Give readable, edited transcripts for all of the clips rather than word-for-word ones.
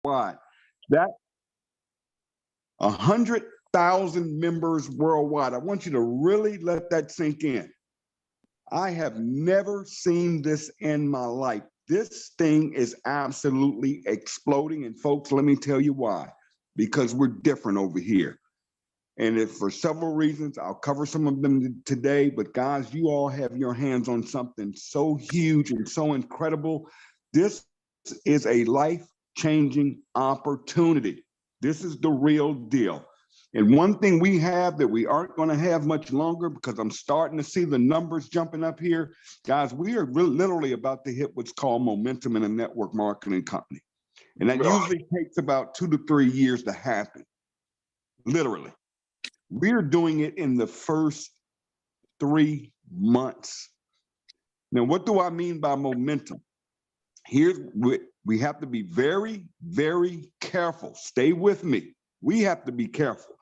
worldwide. That 100,000 members worldwide. I want you to really let that sink in. I have never seen this in my life. This thing is absolutely exploding. And folks, let me tell you why. Because we're different over here. And if for several reasons, I'll cover some of them today. But guys, you all have your hands on something so huge and so incredible. This is a life-changing opportunity. This is the real deal. And one thing we have that we aren't going to have much longer, because I'm starting to see the numbers jumping up here, guys, we are literally about to hit what's called momentum in a network marketing company. And that usually takes about 2 to 3 years to happen, literally. We're doing it in the first 3 months. Now, what do I mean by momentum? Here's what we have to be very, very careful. Stay with me. We have to be careful,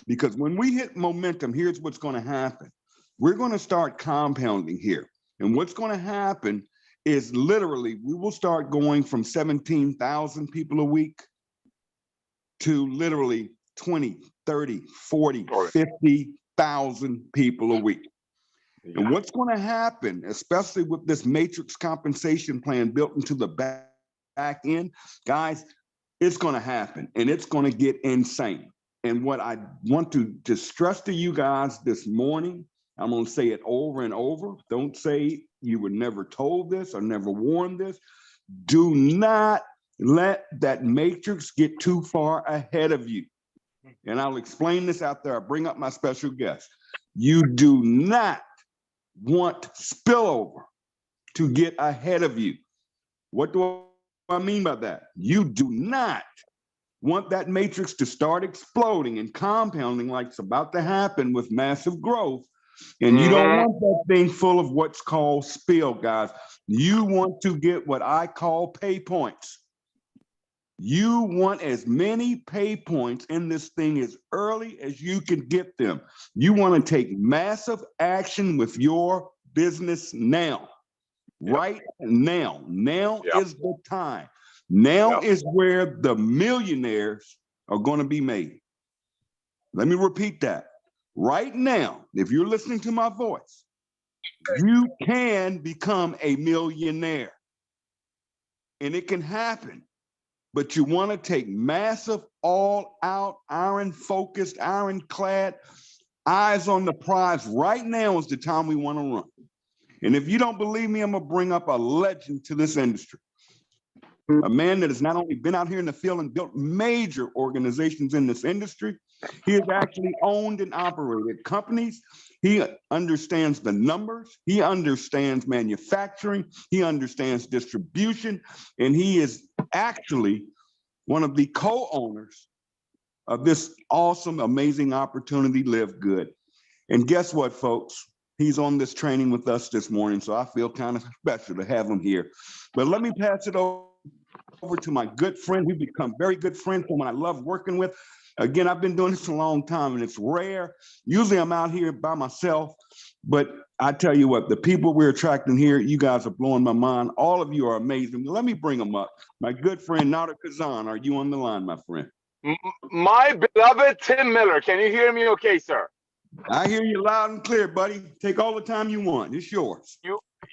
because when we hit momentum, here's what's going to happen. We're going to start compounding here. And what's going to happen is literally we will start going from 17,000 people a week to literally 20, 30, 40, 50,000 people a week. And what's going to happen, especially with this matrix compensation plan built into the back end, guys, it's going to happen, and it's going to get insane. And what I want to stress to you guys this morning, I'm going to say it over and over. Don't say you were never told this or never warned this. Do not let that matrix get too far ahead of you. And I'll explain this out there. I bring up my special guest. You do not want spillover to get ahead of you. What do I mean by that? You do not want that matrix to start exploding and compounding like it's about to happen with massive growth. And you don't want that thing full of what's called spill, guys. You want to get what I call pay points. You want as many pay points in this thing as early as you can get them. You want to take massive action with your business now. Right now. Now is the time. Now is where the millionaires are going to be made. Let me repeat that. Right now, if you're listening to my voice, you can become a millionaire. And it can happen. But you want to take massive, all-out, iron-focused, ironclad, eyes on the prize. Right now is the time we want to run. And if you don't believe me, I'm going to bring up a legend to this industry. A man that has not only been out here in the field and built major organizations in this industry, he has actually owned and operated companies. He understands the numbers. He understands manufacturing. He understands distribution. And he is actually one of the co-owners of this awesome, amazing opportunity, LiveGood. And guess what, folks? He's on this training with us this morning, so I feel kind of special to have him here. But let me pass it over to my good friend. We've become very good friends, someone I love working with. Again, I've been doing this a long time, and it's rare. Usually I'm out here by myself, but I tell you what, the people we're attracting here, you guys are blowing my mind. All of you are amazing. Let me bring them up. My good friend, Nader Kazan, are you on the line, my friend? My beloved Tim Miller, can you hear me okay, sir? I hear you loud and clear, buddy. Take all the time you want. It's yours.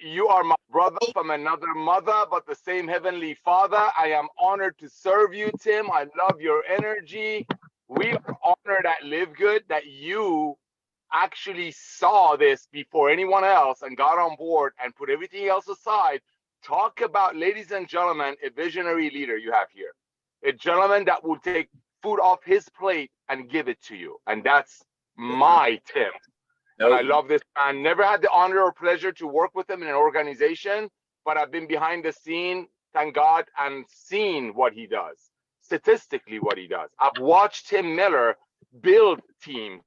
You are my brother from another mother, but the same heavenly Father. I am honored to serve you, Tim. I love your energy. We are honored at LiveGood that you actually saw this before anyone else and got on board and put everything else aside. Talk about, ladies and gentlemen, a visionary leader you have here. A gentleman that will take food off his plate and give it to you. And that's my Tim. And I love this man. Never had the honor or pleasure to work with him in an organization, but I've been behind the scene, thank God, and seen what he does, statistically what he does. I've watched Tim Miller build teams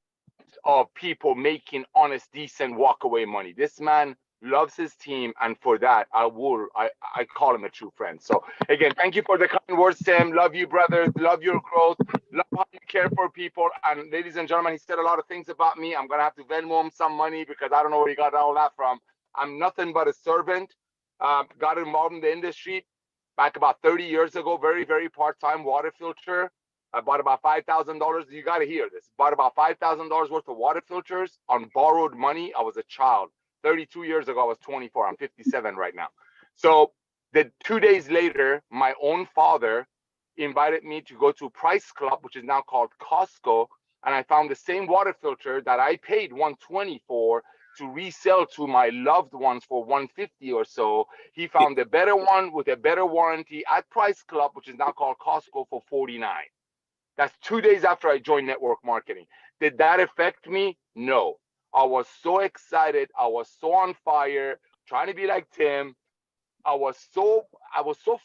of people making honest, decent walk-away money. This man loves his team, and for that, I call him a true friend. So again, thank you for the kind words, Tim. Love you, brother. Love your growth. Love how you care for people. And ladies and gentlemen, he said a lot of things about me. I'm gonna have to Venmo him some money because I don't know where he got all that from. I'm nothing but a servant. Got involved in the industry back about 30 years ago, very, very part-time water filter. I bought about $5,000. You got to hear this. Bought about $5,000 worth of water filters on borrowed money. I was a child. 32 years ago, I was 24. I'm 57 right now. So the 2 days later, my own father invited me to go to Price Club, which is now called Costco, and I found the same water filter that I paid $120 for to resell to my loved ones for $150 or so. He found a better one with a better warranty at Price Club, which is now called Costco, for $49. That's 2 days after I joined network marketing. Did that affect me? No. I was so excited. I was so on fire, trying to be like Tim. I was so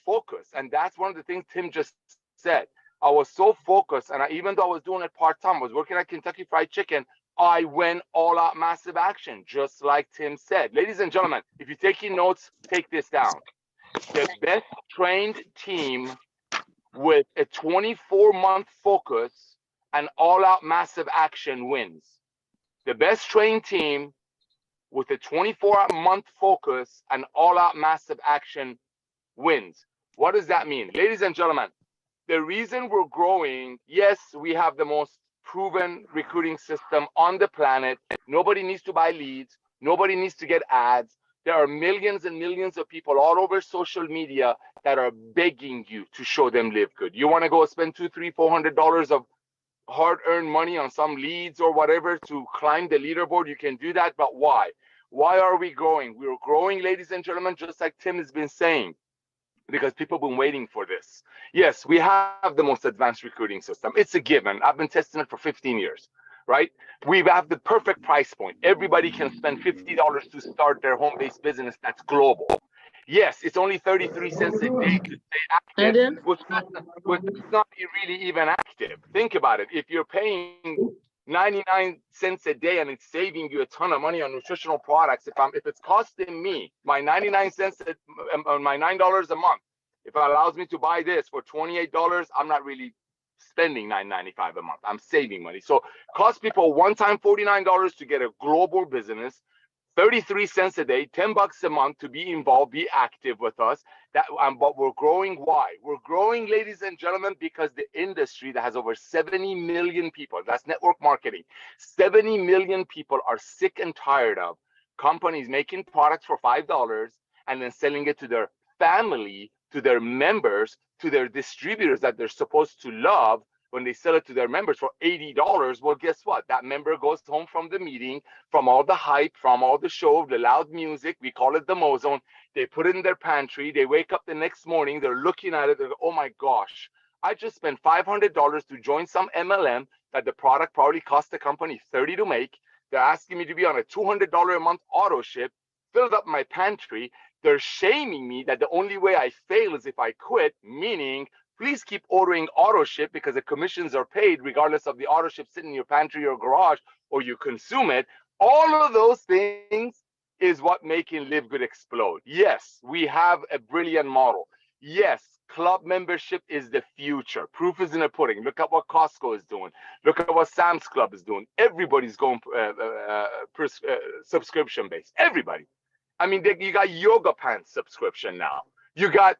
focused. And that's one of the things Tim just said. I was so focused. And even though I was doing it part-time, I was working at Kentucky Fried Chicken, I went all out massive action, just like Tim said. Ladies and gentlemen, if you're taking notes, take this down. The best trained team with a 24-month focus and all-out massive action wins. The best trained team with a 24-month focus and all-out massive action wins. What does that mean? Ladies and gentlemen, the reason we're growing, yes, we have the most proven recruiting system on the planet. Nobody needs to buy leads. Nobody needs to get ads. There are millions and millions of people all over social media that are begging you to show them LiveGood. You want to go spend $200, $300, $400 of hard-earned money on some leads or whatever to climb the leaderboard, you can do that. But why? Why are we growing? We're growing, ladies and gentlemen, just like Tim has been saying, because people have been waiting for this. Yes, we have the most advanced recruiting system. It's a given. I've been testing it for 15 years, right? We have the perfect price point. Everybody can spend $50 to start their home-based business that's global. Yes, it's only 33 cents a day to stay active, which is not really even active. Think about it. If you're paying 99 cents a day and it's saving you a ton of money on nutritional products, if it's costing me my 99 cents on my $9 a month, if it allows me to buy this for $28, I'm not really spending $9.95 a month. I'm saving money. So cost people one time $49 to get a global business, 33 cents a day, $10 a month to be involved, be active with us. But we're growing. Why? We're growing, ladies and gentlemen, because the industry that has over 70 million people, that's network marketing, 70 million people are sick and tired of companies making products for $5 and then selling it to their family, to their members, to their distributors that they're supposed to love. When they sell it to their members for $80, well, guess what? That member goes home from the meeting, from all the hype, from all the show, the loud music, we call it the Mozone. They put it in their pantry. They wake up the next morning, they're looking at it, they go, oh my gosh, I just spent $500 to join some MLM that the product probably cost the company $30 to make. They're asking me to be on a $200 a month auto ship, filled up my pantry. They're shaming me that the only way I fail is if I quit, meaning please keep ordering auto ship because the commissions are paid regardless of the auto ship sitting in your pantry or garage or you consume it. All of those things is what making LiveGood explode. Yes, we have a brilliant model. Yes, club membership is the future. Proof is in the pudding. Look at what Costco is doing. Look at what Sam's Club is doing. Everybody's going subscription based. Everybody. I mean, you got yoga pants subscription now. You got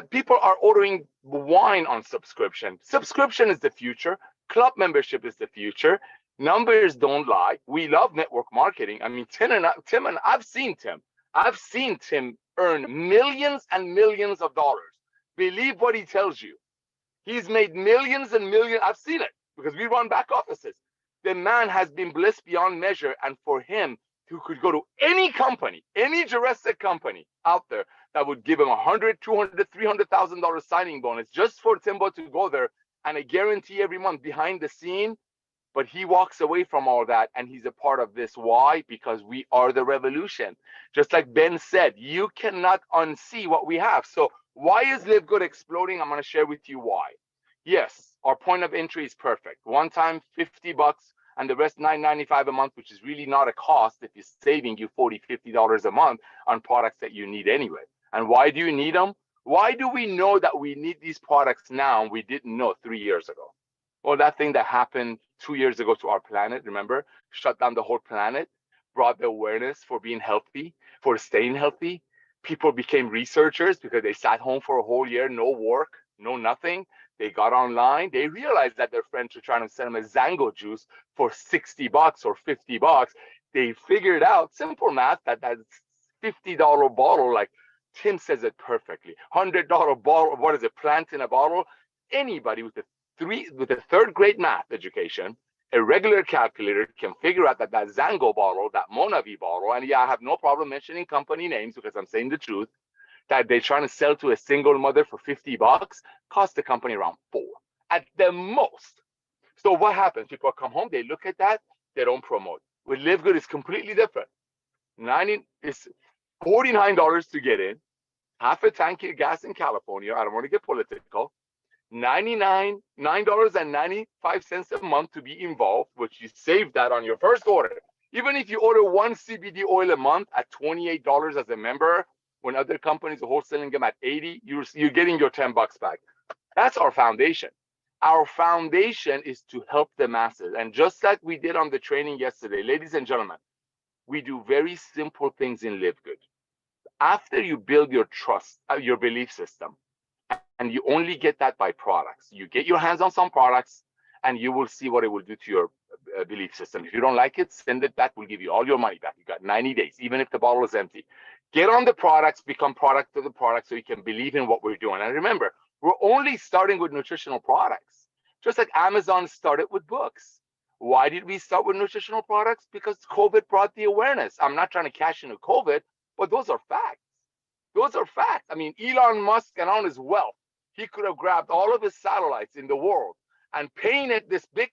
people are ordering wine on subscription. Subscription is the future. Club membership is the future. Numbers don't lie. We love network marketing. I mean, I've seen Tim earn millions and millions of dollars. Believe what he tells you. He's made millions and millions. I've seen it because we run back offices. The man has been blessed beyond measure. And for him, who could go to any company, any Jurassic company out there that would give him $100,000, $200,000, $300,000 signing bonus just for Timbo to go there, and a guarantee every month behind the scene. But he walks away from all that and he's a part of this. Why? Because we are the revolution. Just like Ben said, you cannot unsee what we have. So why is LiveGood exploding? I'm going to share with you why. Yes, our point of entry is perfect. One time, $50 and the rest $9.95 a month, which is really not a cost if you're saving you $40, $50 a month on products that you need anyway. And why do you need them? Why do we know that we need these products now and we didn't know 3 years ago? Well, that thing that happened 2 years ago to our planet, remember, shut down the whole planet, brought the awareness for being healthy, for staying healthy. People became researchers because they sat home for a whole year, no work, no nothing. They got online. They realized that their friends were trying to sell them a Zango juice for $60 or $50. They figured out, simple math, that $50 bottle, like Tim says it perfectly, $100 bottle, what is it, plant in a bottle? Anybody with a third grade math education, a regular calculator, can figure out that Zango bottle, that Monavi bottle, and yeah, I have no problem mentioning company names because I'm saying the truth, that they're trying to sell to a single mother for $50 cost the company around $4 at the most. So what happens? People come home, they look at that, they don't promote. With LiveGood, it's completely different. It's $49 to get in, half a tank of gas in California. I don't want to get political. $9.95 a month to be involved, which you save that on your first order. Even if you order one CBD oil a month at $28 as a member, when other companies are wholesaling them at $80, you're getting your $10 back. That's our foundation. Our foundation is to help the masses. And just like we did on the training yesterday, ladies and gentlemen, we do very simple things in LiveGood. After you build your trust, your belief system, and you only get that by products. You get your hands on some products, and you will see what it will do to your belief system. If you don't like it, send it back. We'll give you all your money back. You got 90 days, even if the bottle is empty. Get on the products, become product of the product so you can believe in what we're doing. And remember, we're only starting with nutritional products, just like Amazon started with books. Why did we start with nutritional products? Because COVID brought the awareness. I'm not trying to cash into COVID, but those are facts. Those are facts. I mean, Elon Musk and on his wealth, he could have grabbed all of his satellites in the world and painted this big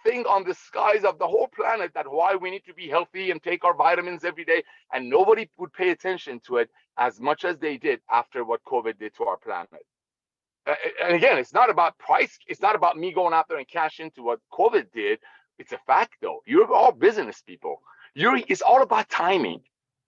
thing on the skies of the whole planet that why we need to be healthy and take our vitamins every day, and nobody would pay attention to it as much as they did after what COVID did to our planet. And again, it's not about price. It's not about me going out there and cash into what COVID did. It's a fact, though. You're all business people. It's all about timing.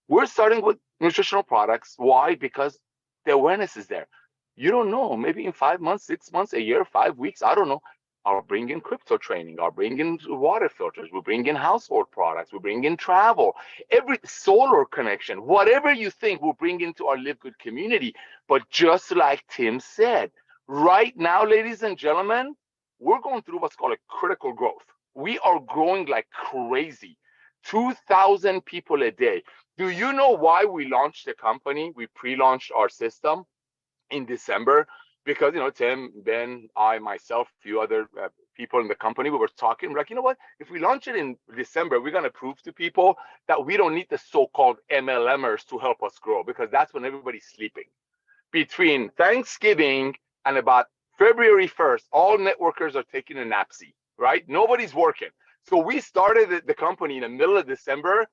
We're starting with nutritional products. Why? Because the awareness is there. You don't know, maybe in 5 months, 6 months, a year, 5 weeks, I don't know. I'll bring in crypto training. I'll bring in water filters. We'll bring in household products. We'll bring in travel, every solar connection, whatever you think we'll bring into our LiveGood community. But just like Tim said, right now, ladies and gentlemen, we're going through what's called a critical growth. We are growing like crazy, 2,000 people a day. Do you know why we launched the company? We pre-launched our system in December because, Tim, Ben, I, myself, a few other people in the company, we were talking, we're like, you know what? If we launch it in December, we're going to prove to people that we don't need the so-called MLMers to help us grow, because that's when everybody's sleeping. Between Thanksgiving and about February 1st, all networkers are taking a napsy, right? Nobody's working. So we started the company in the middle of December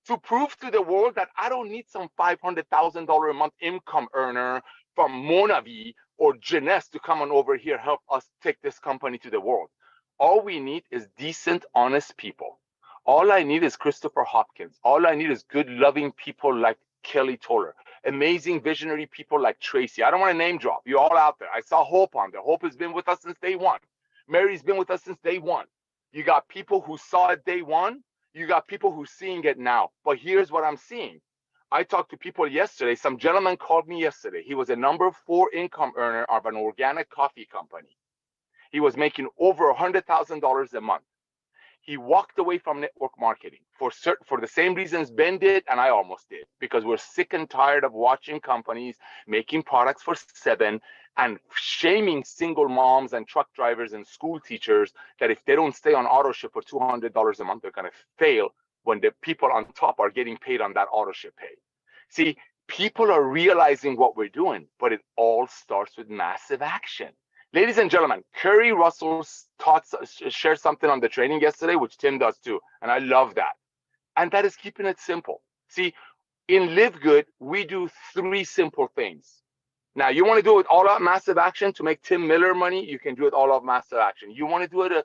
to prove to the world that I don't need some $500,000 a month income earner from Monavi or Jeunesse to come on over here, help us take this company to the world. All we need is decent, honest people. All I need is Christopher Hopkins. All I need is good, loving people like Kelly Toller. Amazing, visionary people like Tracy. I don't want to name drop. You're all out there. I saw Hope on there. Hope has been with us since day one. Mary's been with us since day one. You got people who saw it day one. You got people who's seeing it now. But here's what I'm seeing. I talked to people yesterday. Some gentleman called me yesterday. He was a number 4 income earner of an organic coffee company. He was making over $100,000 a month. He walked away from network marketing for the same reasons Ben did and I almost did, because we're sick and tired of watching companies making products for $7 and shaming single moms and truck drivers and school teachers that if they don't stay on auto ship for $200 a month, they're going to fail when the people on top are getting paid on that auto ship pay. See, people are realizing what we're doing, but it all starts with massive action. Ladies and gentlemen, Kerry Russell shared something on the training yesterday, which Tim does too, and I love that. And that is keeping it simple. See, in LiveGood, we do 3 simple things. Now, you want to do it with all out massive action to make Tim Miller money, you can do it all out massive action. You want to do it a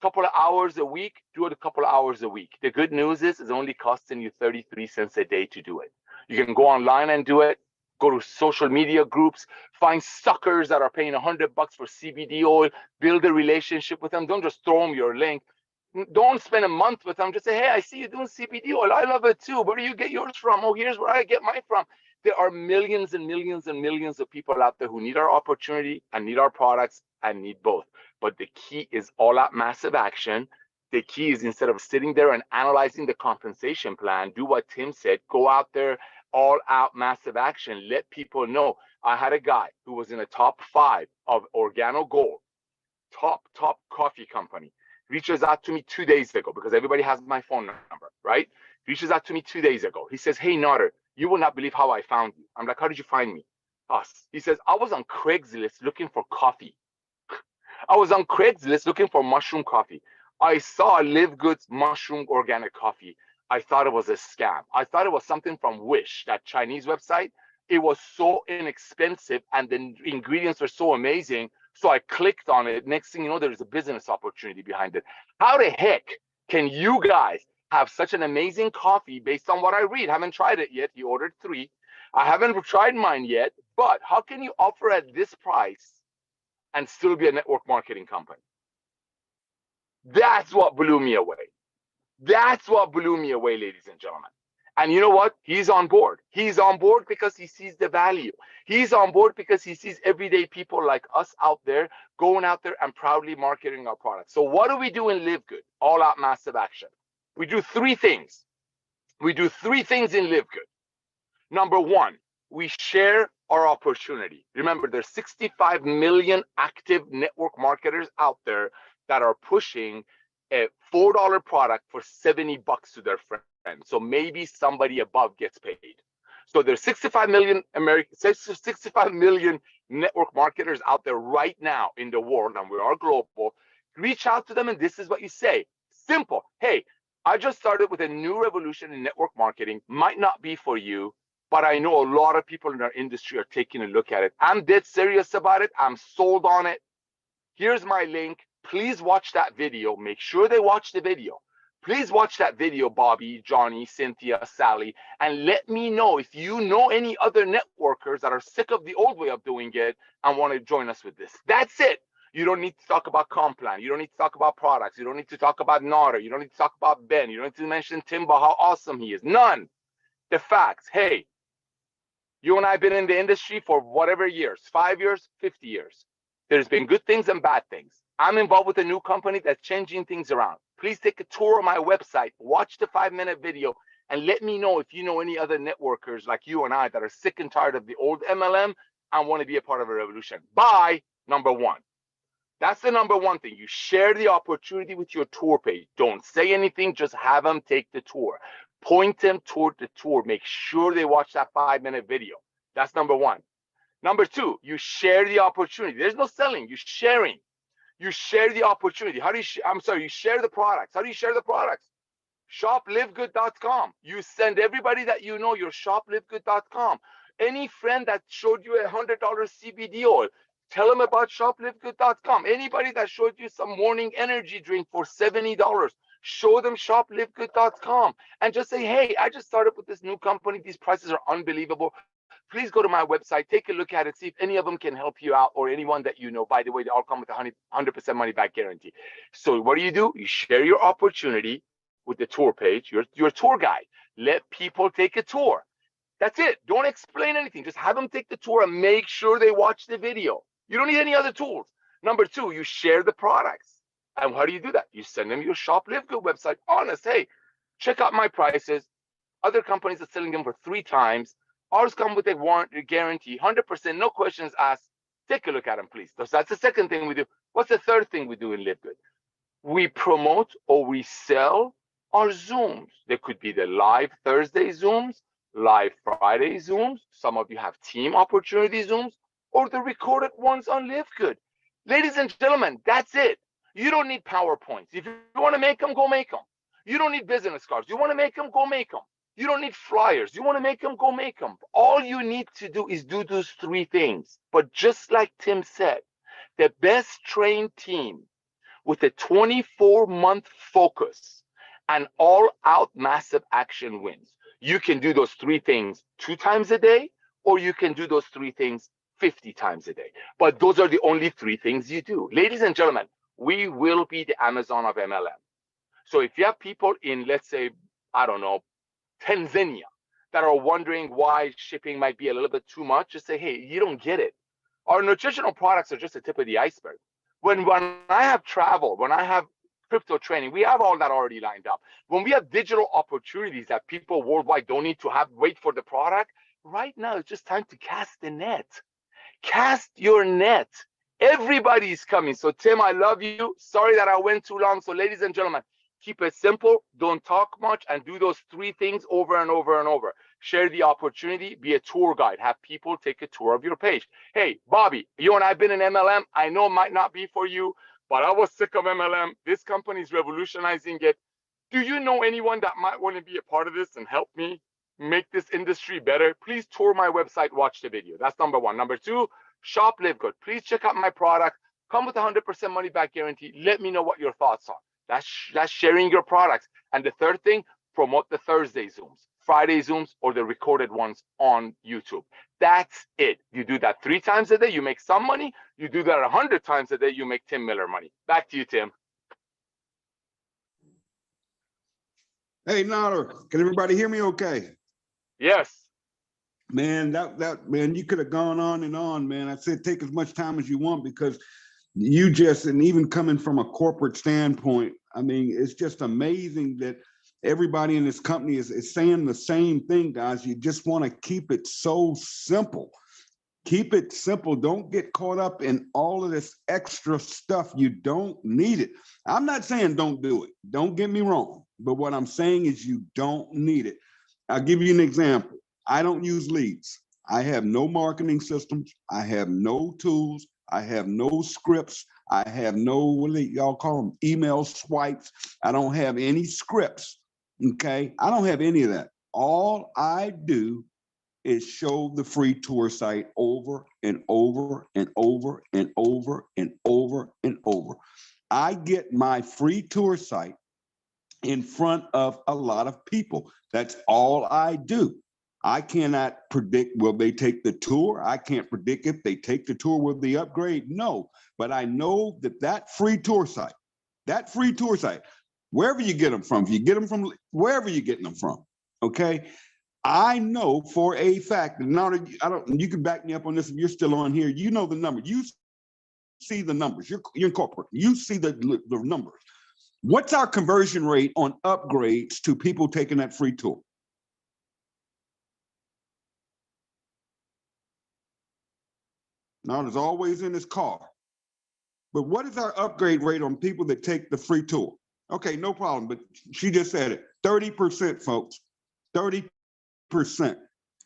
couple of hours a week, do it a couple of hours a week. The good news is it's only costing you 33 cents a day to do it. You can go online and do it. Go to social media groups, find suckers that are paying $100 for CBD oil, build a relationship with them. Don't just throw them your link. Don't spend a month with them. Just say, hey, I see you doing CBD oil. I love it too. Where do you get yours from? Oh, here's where I get mine from. There are millions and millions and millions of people out there who need our opportunity and need our products and need both. But the key is all out massive action. The key is, instead of sitting there and analyzing the compensation plan, do what Tim said, go out there, all out massive action. Let people know. I had a guy who was in the top 5 of Organo Gold, top coffee company, reaches out to me 2 days ago, because everybody has my phone number, right? Reaches out to me 2 days ago. He says, hey, Nader, you will not believe how I found you. I'm like, how did you find me? Us. He says, I was on Craigslist looking for coffee. I was on Craigslist looking for mushroom coffee. I saw LiveGood's mushroom organic coffee. I thought it was a scam. I thought it was something from Wish, that Chinese website. It was so inexpensive and the ingredients were so amazing. So I clicked on it. Next thing you know, there's a business opportunity behind it. How the heck can you guys have such an amazing coffee based on what I read? Haven't tried it yet. He ordered 3. I haven't tried mine yet, but how can you offer at this price and still be a network marketing company? That's what blew me away. That's what blew me away, ladies and gentlemen. And you know what? He's on board. He's on board because he sees the value. He's on board because he sees everyday people like us out there, going out there and proudly marketing our products. So what do we do in LiveGood? All out massive action. We do 3 things. We do 3 things in LiveGood. Number 1, we share our opportunity. Remember, there's 65 million active network marketers out there that are pushing a $4 product for $70 to their friends. So maybe somebody above gets paid. So there's 65 million network marketers out there right now in the world, and we are global. Reach out to them, and this is what you say. Simple. Hey, I just started with a new revolution in network marketing. Might not be for you, but I know a lot of people in our industry are taking a look at it. I'm dead serious about it. I'm sold on it. Here's my link. Please watch that video. Make sure they watch the video. Please watch that video, Bobby, Johnny, Cynthia, Sally, and let me know if you know any other networkers that are sick of the old way of doing it and want to join us with this. That's it. You don't need to talk about comp plan. You don't need to talk about products. You don't need to talk about Nader. You don't need to talk about Ben. You don't need to mention Timba, how awesome he is. None. The facts. Hey, you and I have been in the industry for whatever years, 5 years, 50 years. There's been good things and bad things. I'm involved with a new company that's changing things around. Please take a tour of my website, watch the 5-minute video, and let me know if you know any other networkers like you and I that are sick and tired of the old MLM and want to be a part of a revolution. Bye, number 1. That's the number 1 thing. You share the opportunity with your tour page. Don't say anything, just have them take the tour. Point them toward the tour. Make sure they watch that 5-minute video. That's number 1. Number 2, you share the opportunity. There's no selling, you're sharing. You share the opportunity. How do you, you share the products. How do you share the products? ShopLiveGood.com. You send everybody that you know your ShopLiveGood.com. Any friend that showed you $100 CBD oil, tell them about ShopLiveGood.com. Anybody that showed you some morning energy drink for $70, show them ShopLiveGood.com. And just say, hey, I just started with this new company. These prices are unbelievable. Please go to my website, take a look at it, see if any of them can help you out, or anyone that you know. By the way, they all come with a 100% money back guarantee. So what do? You share your opportunity with the tour page, your tour guide. Let people take a tour. That's it. Don't explain anything. Just have them take the tour and make sure they watch the video. You don't need any other tools. Number 2, you share the products. And how do you do that? You send them your Shop LiveGood website. Honest, hey, check out my prices. Other companies are selling them for 3 times. Ours come with a warranty guarantee, 100%, no questions asked. Take a look at them, please. So that's the second thing we do. What's the third thing we do in LiveGood? We promote or we sell our Zooms. There could be the live Thursday Zooms, live Friday Zooms. Some of you have team opportunity Zooms, or the recorded ones on LiveGood. Ladies and gentlemen, that's it. You don't need PowerPoints. If you want to make them, go make them. You don't need business cards. You want to make them, go make them. You don't need flyers. You want to make them, go make them. All you need to do is do those 3 things. But just like Tim said, the best trained team with a 24-month focus and all-out massive action wins. You can do those 3 things 2 times a day, or you can do those 3 things 50 times a day. But those are the only 3 things you do. Ladies and gentlemen, we will be the Amazon of MLM. So if you have people in, let's say, I don't know, Tanzania that are wondering why shipping might be a little bit too much, just say, hey, you don't get it. Our nutritional products are just the tip of the iceberg. When I have travel, when I have crypto training, we have all that already lined up. When we have digital opportunities that people worldwide don't need to wait for the product, right now it's just time to cast the net. Cast your net. Everybody's coming. So Tim, I love you. Sorry that I went too long. So ladies and gentlemen, keep it simple. Don't talk much and do those 3 things over and over and over. Share the opportunity. Be a tour guide. Have people take a tour of your page. Hey, Bobby, you and I have been in MLM. I know it might not be for you, but I was sick of MLM. This company is revolutionizing it. Do you know anyone that might want to be a part of this and help me make this industry better? Please tour my website, watch the video. That's number 1. Number 2, shop LiveGood. Please check out my product. Come with 100% money back guarantee. Let me know what your thoughts are. That's sharing your products. And the third thing, promote the Thursday Zooms, Friday Zooms, or the recorded ones on YouTube. That's it. You do that 3 times a day, you make some money. You do that 100 times a day, you make Tim Miller money. Back to you, Tim. Hey, Nader, can everybody hear me okay? Yes. Man, man, you could have gone on and on, man. I said take as much time as you want because you just, and even coming from a corporate standpoint, I mean, it's just amazing that everybody in this company is saying the same thing, guys. You just want to keep it so simple. Keep it simple. Don't get caught up in all of this extra stuff. You don't need it. I'm not saying don't do it. Don't get me wrong. But what I'm saying is you don't need it. I'll give you an example. I don't use leads. I have no marketing systems. I have no tools. I have no scripts. I have no, what do y'all call them? Email swipes. I don't have any scripts. Okay. I don't have any of that. All I do is show the free tour site over and over and over and over and over and over. I get my free tour site in front of a lot of people. That's all I do. I cannot predict, will they take the tour? I can't predict if they take the tour, will they upgrade? No, but I know that free tour site, wherever you get them from, if you get them from wherever you're getting them from, okay? I know for a fact, and now you can back me up on this if you're still on here, you know the number. You see the numbers, you're in corporate, you see the numbers. What's our conversion rate on upgrades to people taking that free tour? Now, there's always in his car. But what is our upgrade rate on people that take the free tour? Okay, no problem, but she just said it, 30%, folks, 30%.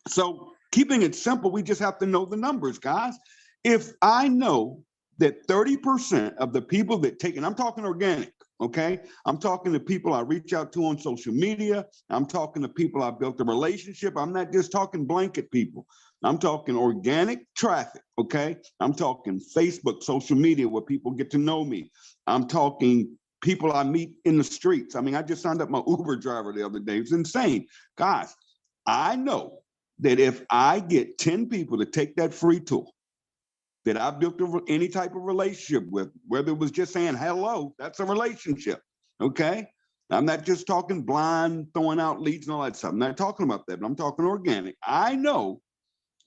So keeping it simple, we just have to know the numbers, guys. If I know that 30% of the people that take, and I'm talking organic, okay? I'm talking to people I reach out to on social media. I'm talking to people I built a relationship. I'm not just talking blanket people. I'm talking organic traffic, okay? I'm talking Facebook, social media, where people get to know me. I'm talking people I meet in the streets. I mean, I just signed up my Uber driver the other day. It's insane. Guys, I know that if I get 10 people to take that free tour, that I built any type of relationship with, whether it was just saying hello, that's a relationship, okay? I'm not just talking blind, throwing out leads and all that stuff. I'm not talking about that, but I'm talking organic. I know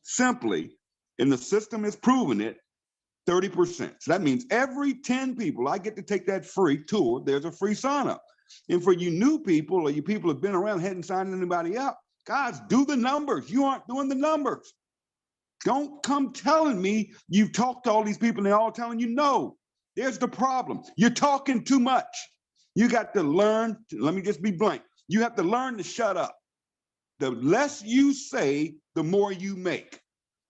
simply, and the system has proven it, 30%. So that means every 10 people I get to take that free tour, there's a free sign up. And for you new people, or you people have been around, hadn't signed anybody up, guys, do the numbers. You aren't doing the numbers. Don't come telling me you've talked to all these people and they're all telling you no. There's the problem. You're talking too much. You got to learn, let me just be blank. You have to learn to shut up. The less you say, the more you make.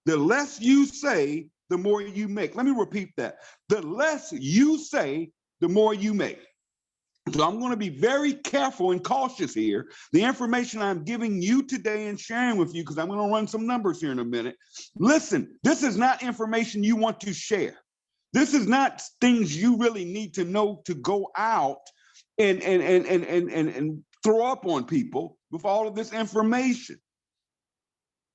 The less you say, the more you make. Let me repeat that. The less you say, the more you make. So I'm going to be very careful and cautious here. The information I'm giving you today and sharing with you, because I'm going to run some numbers here in a minute. Listen, this is not information you want to share. This is not things you really need to know to go out and throw up on people with all of this information.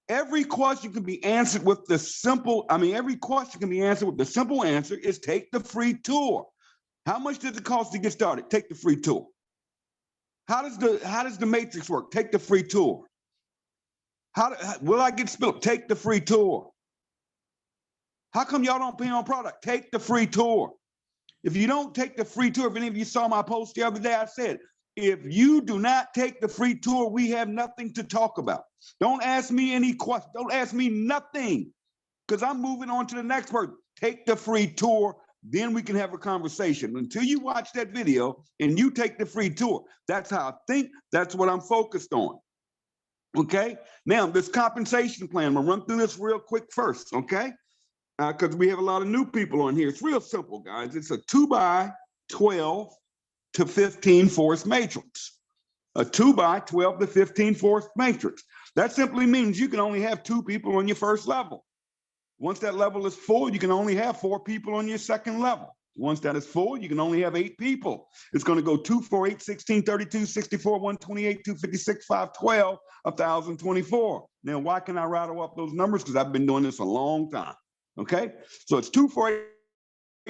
Every question can be answered with the simple, every question can be answered with the simple answer is take the free tour. How much does it cost to get started? Take the free tour. How does the matrix work? Take the free tour. Will I get spilled? Take the free tour. How come y'all don't pay on product? Take the free tour. If you don't take the free tour, if any of you saw my post the other day, I said, if you do not take the free tour, we have nothing to talk about. Don't ask me any questions. Don't ask me nothing, because I'm moving on to the next person. Take the free tour, then we can have a conversation. Until you watch that video and you take the free tour, that's how I think. That's what I'm focused on. Okay? Now, this compensation plan, I'm going to run through this real quick first, okay? Because we have a lot of new people on here. It's real simple, guys. It's a 2x12 to 15 force matrix. A 2x12 to 15 force matrix. That simply means you can only have 2 people on your first level. Once that level is full, you can only have 4 people on your second level. Once that is full, you can only have 8 people. It's going to go 2, 4, 8, 16, 32, 64, 128, 256, 512, 1,024. Now, why can I rattle up those numbers? Because I've been doing this a long time. Okay, so it's 2, 4,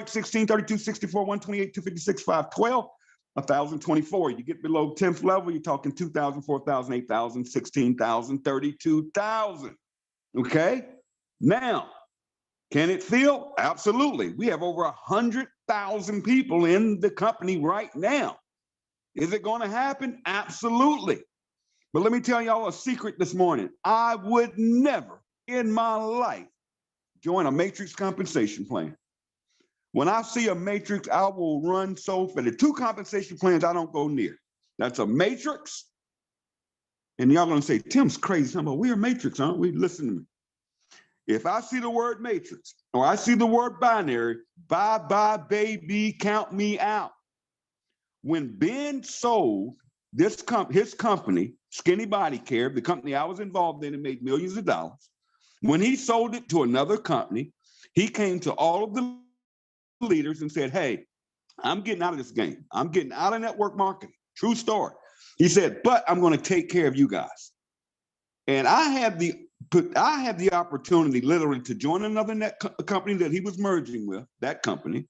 8, 16, 32, 64, 128, 256, 512, 1,024. You get below 10th level, you're talking 2,000, 4,000, 8,000, 16,000, 32,000. Okay, now, can it feel? Absolutely. We have over 100,000 people in the company right now. Is it going to happen? Absolutely. But let me tell y'all a secret this morning. I would never in my life join a matrix compensation plan. When I see a matrix, I will run so fast. The 2 compensation plans I don't go near. That's a matrix. And y'all gonna say, Tim's crazy. I'm like, we're a matrix, aren't we? Listen to me. If I see the word matrix or I see the word binary, bye, baby, count me out. When Ben sold his company, Skinny Body Care, the company I was involved in and made millions of dollars, when he sold it to another company, he came to all of the leaders and said, hey, I'm getting out of this game. I'm getting out of network marketing. True story. He said, but I'm going to take care of you guys. And I had the opportunity literally to join another company that he was merging with, that company.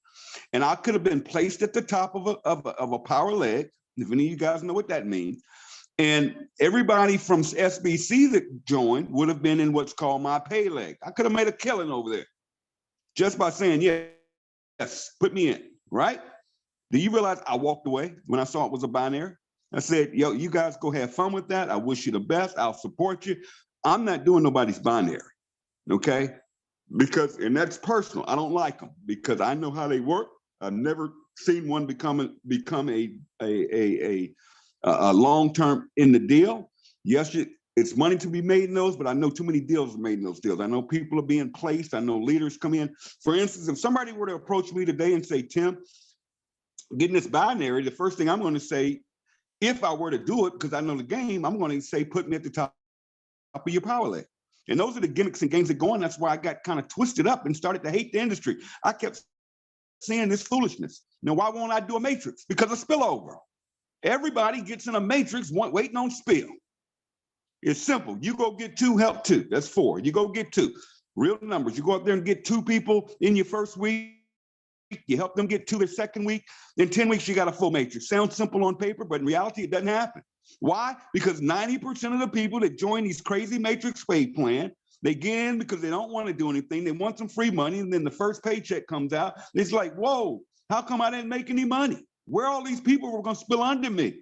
And I could have been placed at the top of a power leg, if any of you guys know what that means. And everybody from SBC that joined would have been in what's called my pay leg. I could have made a killing over there just by saying, yes, put me in, right? Do you realize I walked away when I saw it was a binary? I said, yo, you guys go have fun with that. I wish you the best. I'll support you. I'm not doing nobody's binary, okay? Because, and that's personal. I don't like them because I know how they work. I've never seen one become a long-term in the deal. Yes, it's money to be made in those, but I know too many deals are made in those deals. I know people are being placed. I know leaders come in. For instance, if somebody were to approach me today and say, Tim, getting this binary, the first thing I'm going to say, if I were to do it, because I know the game, I'm going to say, put me at the top of your power leg. And those are the gimmicks and games that go on. That's why I got kind of twisted up and started to hate the industry. I kept saying this foolishness. Now, why won't I do a matrix? Because of spillover. Everybody gets in a matrix waiting on spill. It's simple. You go get 2, help 2. That's 4. You go get 2. Real numbers. You go up there and get 2 people in your first week. You help them get 2 their second week. In 10 weeks, you got a full matrix. Sounds simple on paper, but in reality, it doesn't happen. Why? Because 90% of the people that join these crazy matrix pay plan, they get in because they don't want to do anything. They want some free money. And then the first paycheck comes out. It's like, whoa, how come I didn't make any money? Where all these people were going to spill under me?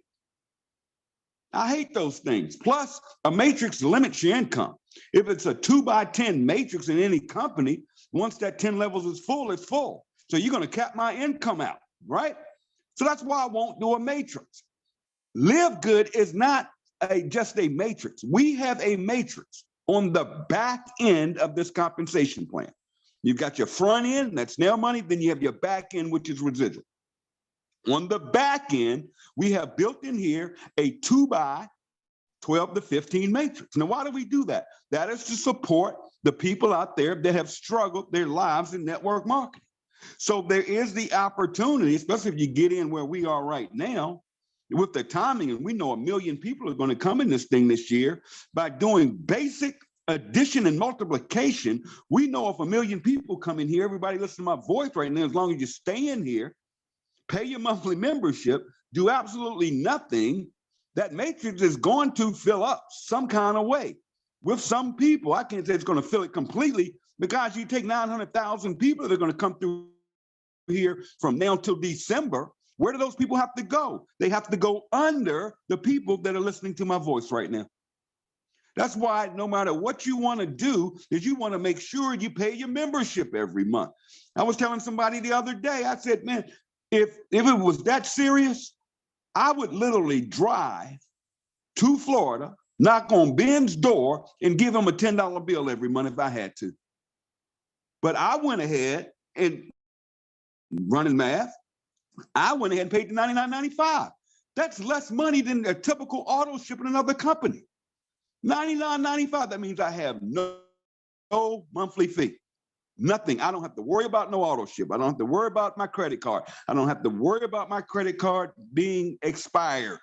I hate those things. Plus, a matrix limits your income. If it's a 2x10 matrix in any company, once that 10 levels is full, it's full. So you're going to cap my income out, right? So that's why I won't do a matrix. LiveGood is not just a matrix. We have a matrix on the back end of this compensation plan. You've got your front end, that's nail money. Then you have your back end, which is residual. On the back end, we have built in here a 2x12 to 15 matrix. Now, why do we do that? That is to support the people out there that have struggled their lives in network marketing. So there is the opportunity, especially if you get in where we are right now, with the timing, and we know 1 million people are going to come in this thing this year, by doing basic addition and multiplication. We know if 1 million people come in here, everybody listen to my voice right now, as long as you stay in here, pay your monthly membership, do absolutely nothing, that matrix is going to fill up some kind of way. with some people, I can't say it's going to fill it completely, because you take 900,000 people that are going to come through here from now till December. Where do those people have to go? They have to go under the people that are listening to my voice right now. That's why no matter what you want to do, is you want to make sure you pay your membership every month. I was telling somebody the other day, I said, man, if it was that serious, I would literally drive to Florida, knock on Ben's door, and give him a $10 bill every month if I had to. But I went ahead and running math, I went ahead and paid the $99.95. That's less money than a typical auto ship in another company. $99.95, that means I have no monthly fee. Nothing. I don't have to worry about no auto ship. I don't have to worry about my credit card. I don't have to worry about my credit card being expired.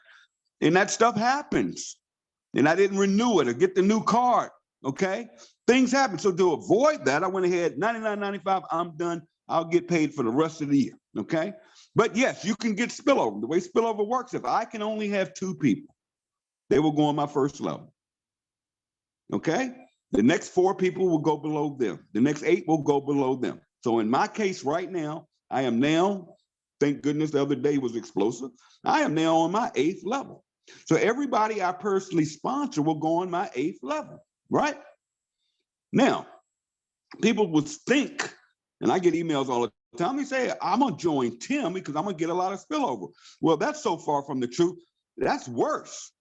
And that stuff happens. And I didn't renew it or get the new card. Okay? Things happen. So to avoid that, I went ahead, $99.95, I'm done. I'll get paid for the rest of the year. Okay? But yes, you can get spillover. The way spillover works, if I can only have 2 people, they will go on my first level. Okay? The next 4 people will go below them. The next 8 will go below them. So in my case right now, I am now, thank goodness the other day was explosive, I am now on my 8th level. So everybody I personally sponsor will go on my 8th level, right? Now, people would think, and I get emails all the time, they say, I'm gonna join Tim because I'm gonna get a lot of spillover. Well, that's so far from the truth. That's worse.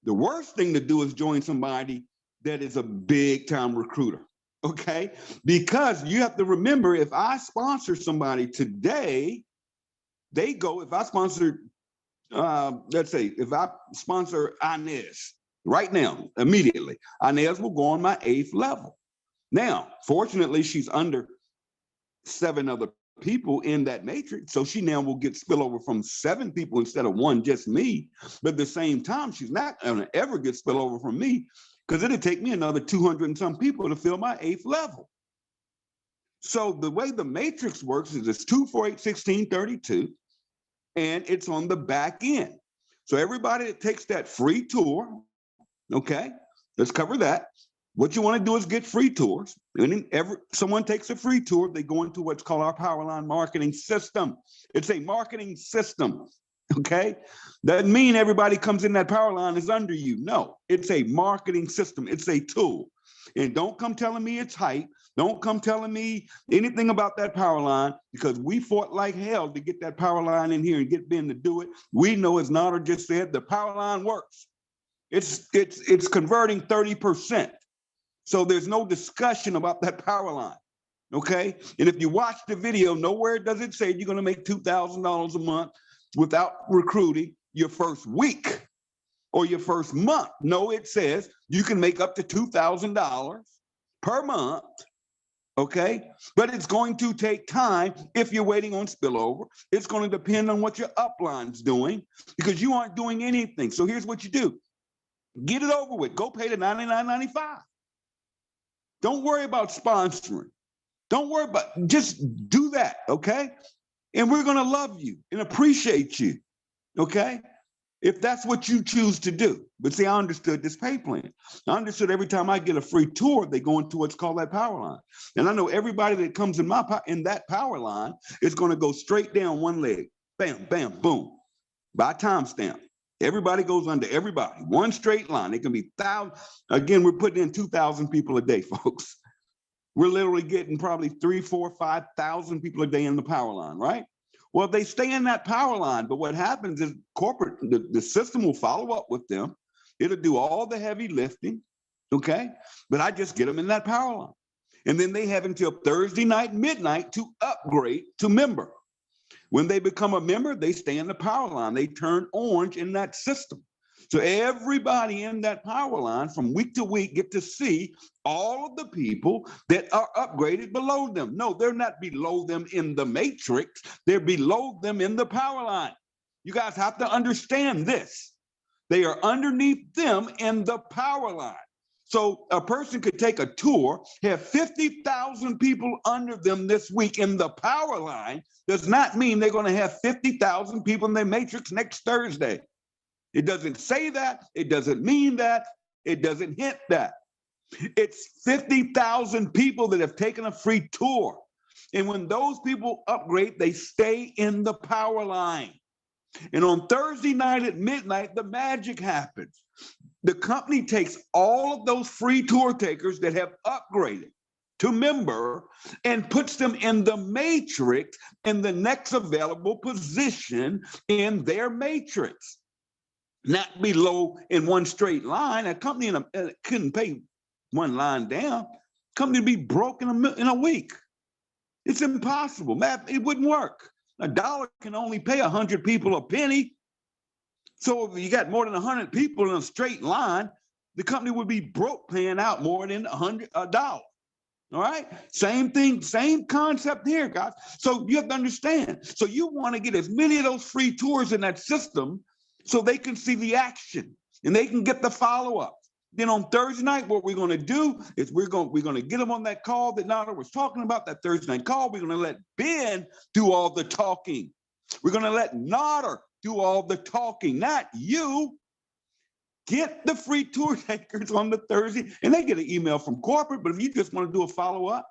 The worst thing to do is join somebody that is a big time recruiter, okay? Because you have to remember, if I sponsor somebody today, they go, if I sponsor, let's say, if I sponsor Inez right now, immediately, Inez will go on my 8th level. Now, fortunately, she's under 7 other people in that matrix, so she now will get spillover from 7 people instead of 1, just me. But at the same time, she's not gonna ever get spillover from me, because it'll take me another 200 and some people to fill my 8th level. So the way the matrix works is it's 2, 4, 8, 16, 32, and it's on the back end. So everybody that takes that free tour, okay, let's cover that. What you want to do is get free tours. And someone takes a free tour, they go into what's called our Powerline marketing system. It's a marketing system. Okay, doesn't mean everybody comes in that power line is under you. No, it's a marketing system. It's a tool. And don't come telling me it's hype. Don't come telling me anything about that power line, because we fought like hell to get that power line in here and get Ben to do it. We know, as Nada just said, the power line works. It's converting 30%. So there's no discussion about that power line. Okay, and if you watch the video, nowhere does it say you're going to make $2,000 a month without recruiting your first week or your first month. No, it says you can make up to $2,000 per month, okay? But it's going to take time if you're waiting on spillover. It's going to depend on what your upline's doing, because you aren't doing anything. So here's what you do. Get it over with. Go pay the $99.95. Don't worry about sponsoring. Don't worry about, just do that, okay? And we're going to love you and appreciate you, okay? If that's what you choose to do. But see, I understood this pay plan. I understood every time I get a free tour, they go into what's called that power line. And I know everybody that comes in that power line is going to go straight down one leg. Bam, bam, boom. By timestamp. Everybody goes under everybody. One straight line. It can be thousands. Again, we're putting in 2,000 people a day, folks. We're literally getting probably 3, 4, 5,000 people a day in the power line, right? Well, they stay in that power line, but what happens is the system will follow up with them. It'll do all the heavy lifting, okay? But I just get them in that power line. And then they have until Thursday night, midnight, to upgrade to member. When they become a member, they stay in the power line. They turn orange in that system. So everybody in that power line from week to week get to see all of the people that are upgraded below them. No, they're not below them in the matrix. They're below them in the power line. You guys have to understand this. They are underneath them in the power line. So a person could take a tour, have 50,000 people under them this week in the power line, does not mean they're going to have 50,000 people in their matrix next Thursday. It doesn't say that. It doesn't mean that. It doesn't hint that. It's 50,000 people that have taken a free tour. And when those people upgrade, they stay in the power line. And on Thursday night at midnight, the magic happens. The company takes all of those free tour takers that have upgraded to member and puts them in the matrix in the next available position in their matrix. Not below in one straight line. A company couldn't pay one line down. Company would be broke in a week. It's impossible. Math, it wouldn't work. A dollar can only pay 100 people a penny. So if you got more than 100 people in a straight line, the company would be broke paying out more than $100. All right? Same thing, same concept here, guys. So you have to understand. So you want to get as many of those free tours in that system so they can see the action and they can get the follow-up. Then on Thursday night, what we're going to do is we're going to get them on that call that Nada was talking about, that Thursday night call. We're going to let Ben do all the talking. We're going to let Nada do all the talking, not you. Get the free tour takers on the Thursday, and they get an email from corporate. But if you just want to do a follow-up,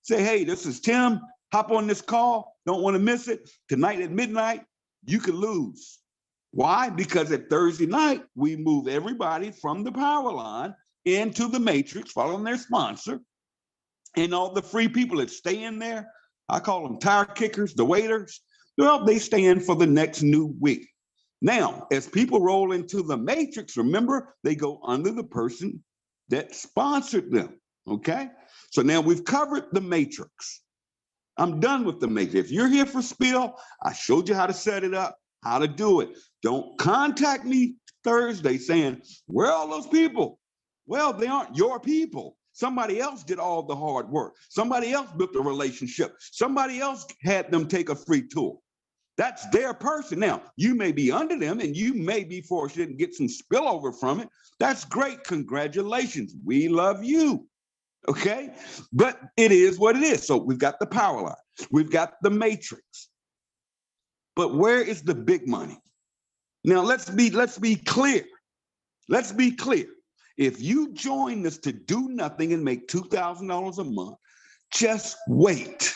say, hey, this is Tim. Hop on this call. Don't want to miss it. Tonight at midnight, you could lose. Why? Because at Thursday night, we move everybody from the power line into the matrix, following their sponsor. And all the free people that stay in there, I call them tire kickers, the waiters, well, they stay in for the next new week. Now, as people roll into the matrix, remember, they go under the person that sponsored them, okay? So now we've covered the matrix. I'm done with the matrix. If you're here for Spill, I showed you how to set it up, how to do it. Don't contact me Thursday saying, where are all those people? Well, they aren't your people. Somebody else did all the hard work. Somebody else built a relationship. Somebody else had them take a free tour. That's their person. Now, you may be under them and you may be fortunate and get some spillover from it. That's great. Congratulations. We love you. Okay? But it is what it is. So we've got the power line. We've got the matrix. But where is the big money? Now, let's be clear. Let's be clear. If you join us to do nothing and make $2,000 a month, just wait.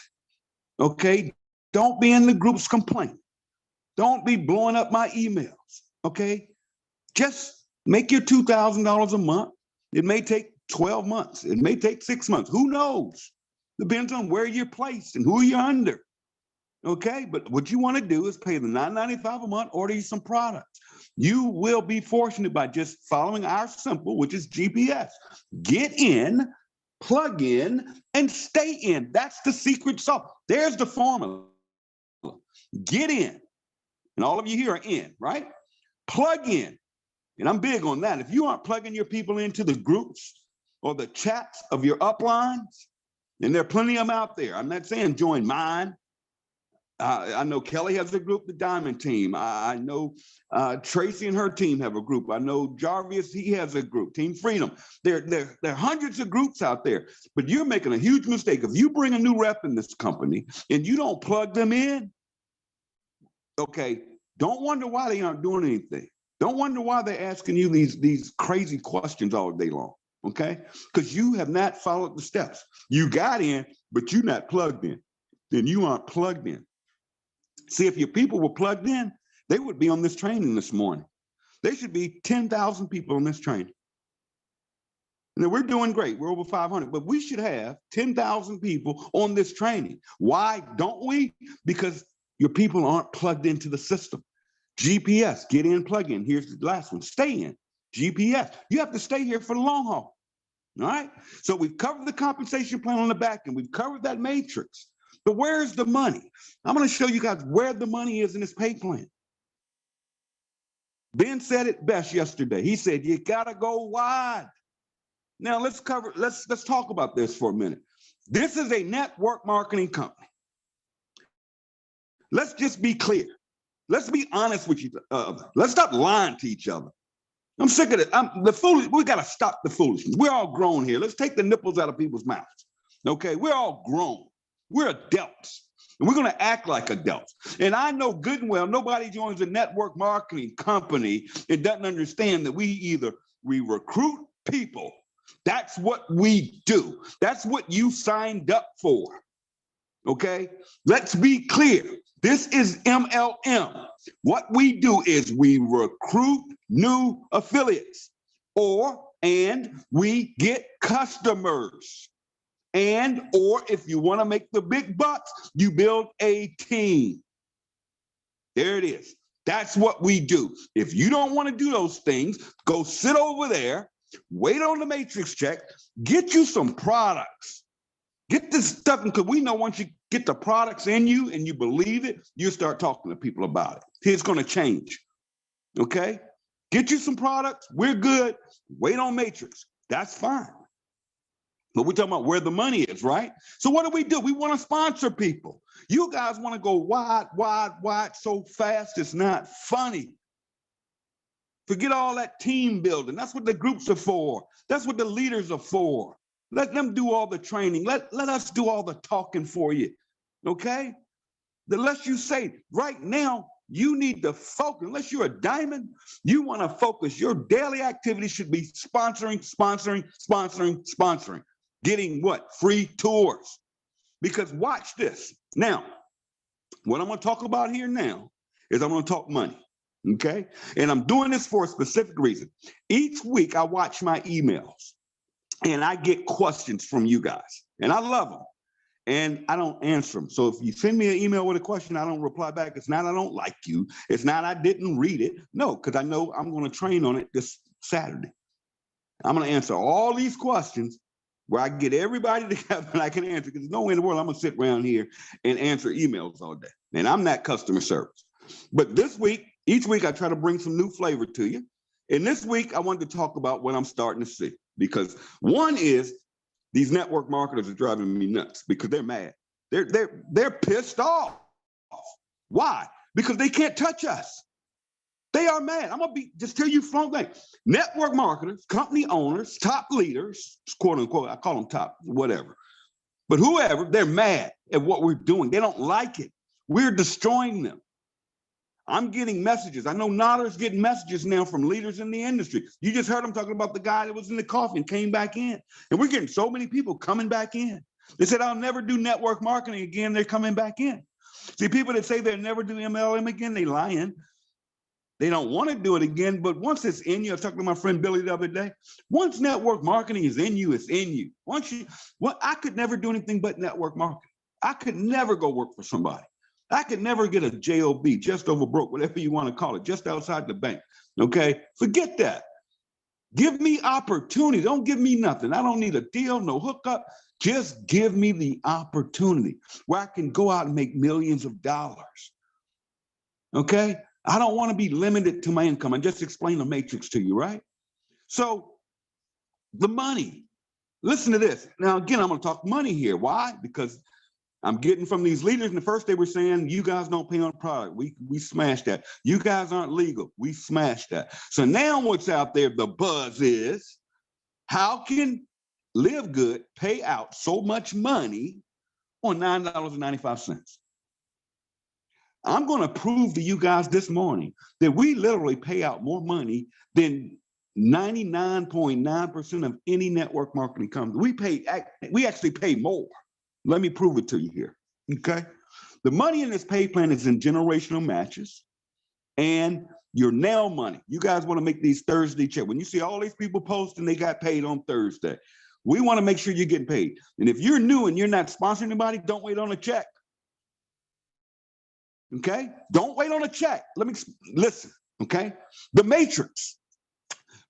Okay? Don't be in the groups complaining. Don't be blowing up my emails, okay? Just make your $2,000 a month. It may take 12 months. It may take 6 months. Who knows? Depends on where you're placed and who you're under, okay? But what you want to do is pay the $9.95 a month, order you some products. You will be fortunate by just following our simple, which is GPS. Get in, plug in, and stay in. That's the secret sauce. There's the formula. Get in, and all of you here are in, right? Plug in, and I'm big on that. If you aren't plugging your people into the groups or the chats of your uplines, and there are plenty of them out there. I'm not saying join mine. I know Kelly has a group, the Diamond Team. I know Tracy and her team have a group. I know Jarvis, he has a group, Team Freedom. There are hundreds of groups out there, but you're making a huge mistake. If you bring a new rep in this company and you don't plug them in, okay, don't wonder why they aren't doing anything. Don't wonder why they're asking you these crazy questions all day long, okay? Because you have not followed the steps. You got in, but you're not plugged in. Then you aren't plugged in. See, if your people were plugged in, they would be on this training this morning. There should be 10,000 people on this training. Now, we're doing great. We're over 500, but we should have 10,000 people on this training. Why don't we? Because your people aren't plugged into the system. GPS, get in, plug in. Here's the last one, stay in. GPS, you have to stay here for the long haul. All right? So we've covered the compensation plan on the back end. We've covered that matrix. But where's the money? I'm going to show you guys where the money is in this pay plan. Ben said it best yesterday. He said, you got to go wide. Now let's talk about this for a minute. This is a network marketing company. Let's just be clear. Let's be honest with each other. Let's stop lying to each other. I'm sick of it. We got to stop the foolishness. We're all grown here. Let's take the nipples out of people's mouths. Okay, we're all grown. We're adults, and we're going to act like adults. And I know good and well, nobody joins a network marketing company and doesn't understand that we recruit people That's what we do. That's what you signed up for. Okay, let's be clear. This is MLM. What we do is we recruit new affiliates, and we get customers. Or if you want to make the big bucks, you build a team. There it is. That's what we do. If you don't want to do those things, go sit over there, wait on the matrix check, get you some products. Get this stuff, because we know once you get the products in you and you believe it, you start talking to people about it. It's going to change. Okay? Get you some products. We're good. Wait on matrix. That's fine. But we're talking about where the money is, right? So what do? We want to sponsor people. You guys want to go wide so fast, it's not funny. Forget all that team building. That's what the groups are for. That's what the leaders are for. Let them do all the training. Let us do all the talking for you, okay? Unless you say, right now, you need to focus. Unless you're a diamond, you want to focus. Your daily activity should be sponsoring. Getting what? Free tours. Because watch this. Now, what I'm going to talk about here now is I'm going to talk money, okay? And I'm doing this for a specific reason. Each week, I watch my emails, and I get questions from you guys, and I love them, and I don't answer them. So if you send me an email with a question, I don't reply back. It's not I don't like you. It's not I didn't read it. No, because I know I'm going to train on it this Saturday. I'm going to answer all these questions where I get everybody together and I can answer, because there's no way in the world I'm going to sit around here and answer emails all day. And I'm not customer service. But this week, each week, I try to bring some new flavor to you. And this week, I wanted to talk about what I'm starting to see. Because one is these network marketers are driving me nuts because they're mad. They're pissed off. Why? Because they can't touch us. They are mad. I'm gonna just tell you front thing. Network marketers, company owners, top leaders, quote unquote, I call them top, whatever. But whoever, they're mad at what we're doing. They don't like it. We're destroying them. I'm getting messages. I know Nader's getting messages now from leaders in the industry. You just heard him talking about the guy that was in the coffin, came back in. And we're getting so many people coming back in. They said, I'll never do network marketing again. They're coming back in. See, people that say they'll never do MLM again, they lying. They don't want to do it again, but once it's in you, I was talking to my friend Billy the other day, once network marketing is in you, it's in you. I could never do anything but network marketing. I could never go work for somebody. I could never get a JOB, just over broke, whatever you want to call it, just outside the bank, okay? Forget that. Give me opportunity. Don't give me nothing. I don't need a deal, no hookup. Just give me the opportunity where I can go out and make millions of dollars, okay? I don't want to be limited to my income. I just explained the matrix to you, right? So the money, listen to this. Now, again, I'm going to talk money here. Why? Because I'm getting from these leaders, and at first they were saying, you guys don't pay on product. We smashed that. You guys aren't legal. We smashed that. So now what's out there, the buzz is, how can LiveGood pay out so much money on $9.95? I'm going to prove to you guys this morning that we literally pay out more money than 99.9% of any network marketing company. We actually pay more. Let me prove it to you here, okay? The money in this pay plan is in generational matches and your nail money. You guys want to make these Thursday checks. When you see all these people posting they got paid on Thursday, we want to make sure you're getting paid. And if you're new and you're not sponsoring anybody, don't wait on a check. Okay? Don't wait on a check. Listen, okay? The matrix.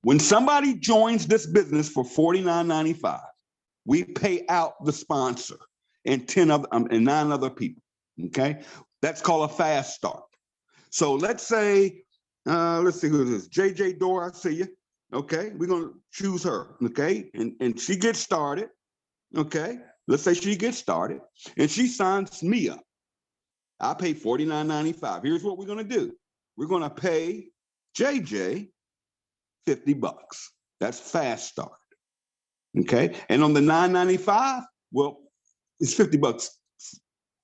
When somebody joins this business for $49.95, we pay out the sponsor and 9 other people, okay? That's called a fast start. So let's say, let's see who it is. JJ Door, I see you. Okay, we're gonna choose her, okay? And she gets started, okay? Let's say she gets started and she signs me up. I pay $49.95. Here's what we're gonna do. We're gonna pay JJ $50. That's fast start, okay? And on the $9.95, well, it's $50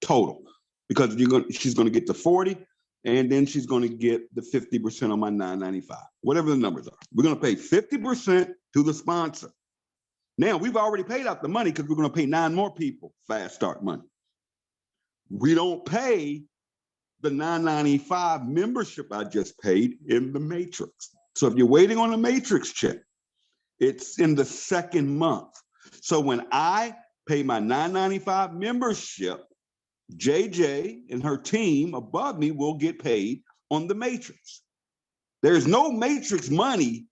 total because she's gonna get the 40, and then she's gonna get the 50% on my $9.95, whatever the numbers are. We're gonna pay 50% to the sponsor, Now, we've already paid out the money because we're going to pay 9 more people fast start money. We don't pay the $9.95 membership I just paid in the matrix. So if you're waiting on a matrix check, it's in the 2nd month. So when I pay my $9.95 membership, JJ and her team above me will get paid on the matrix. There's no matrix money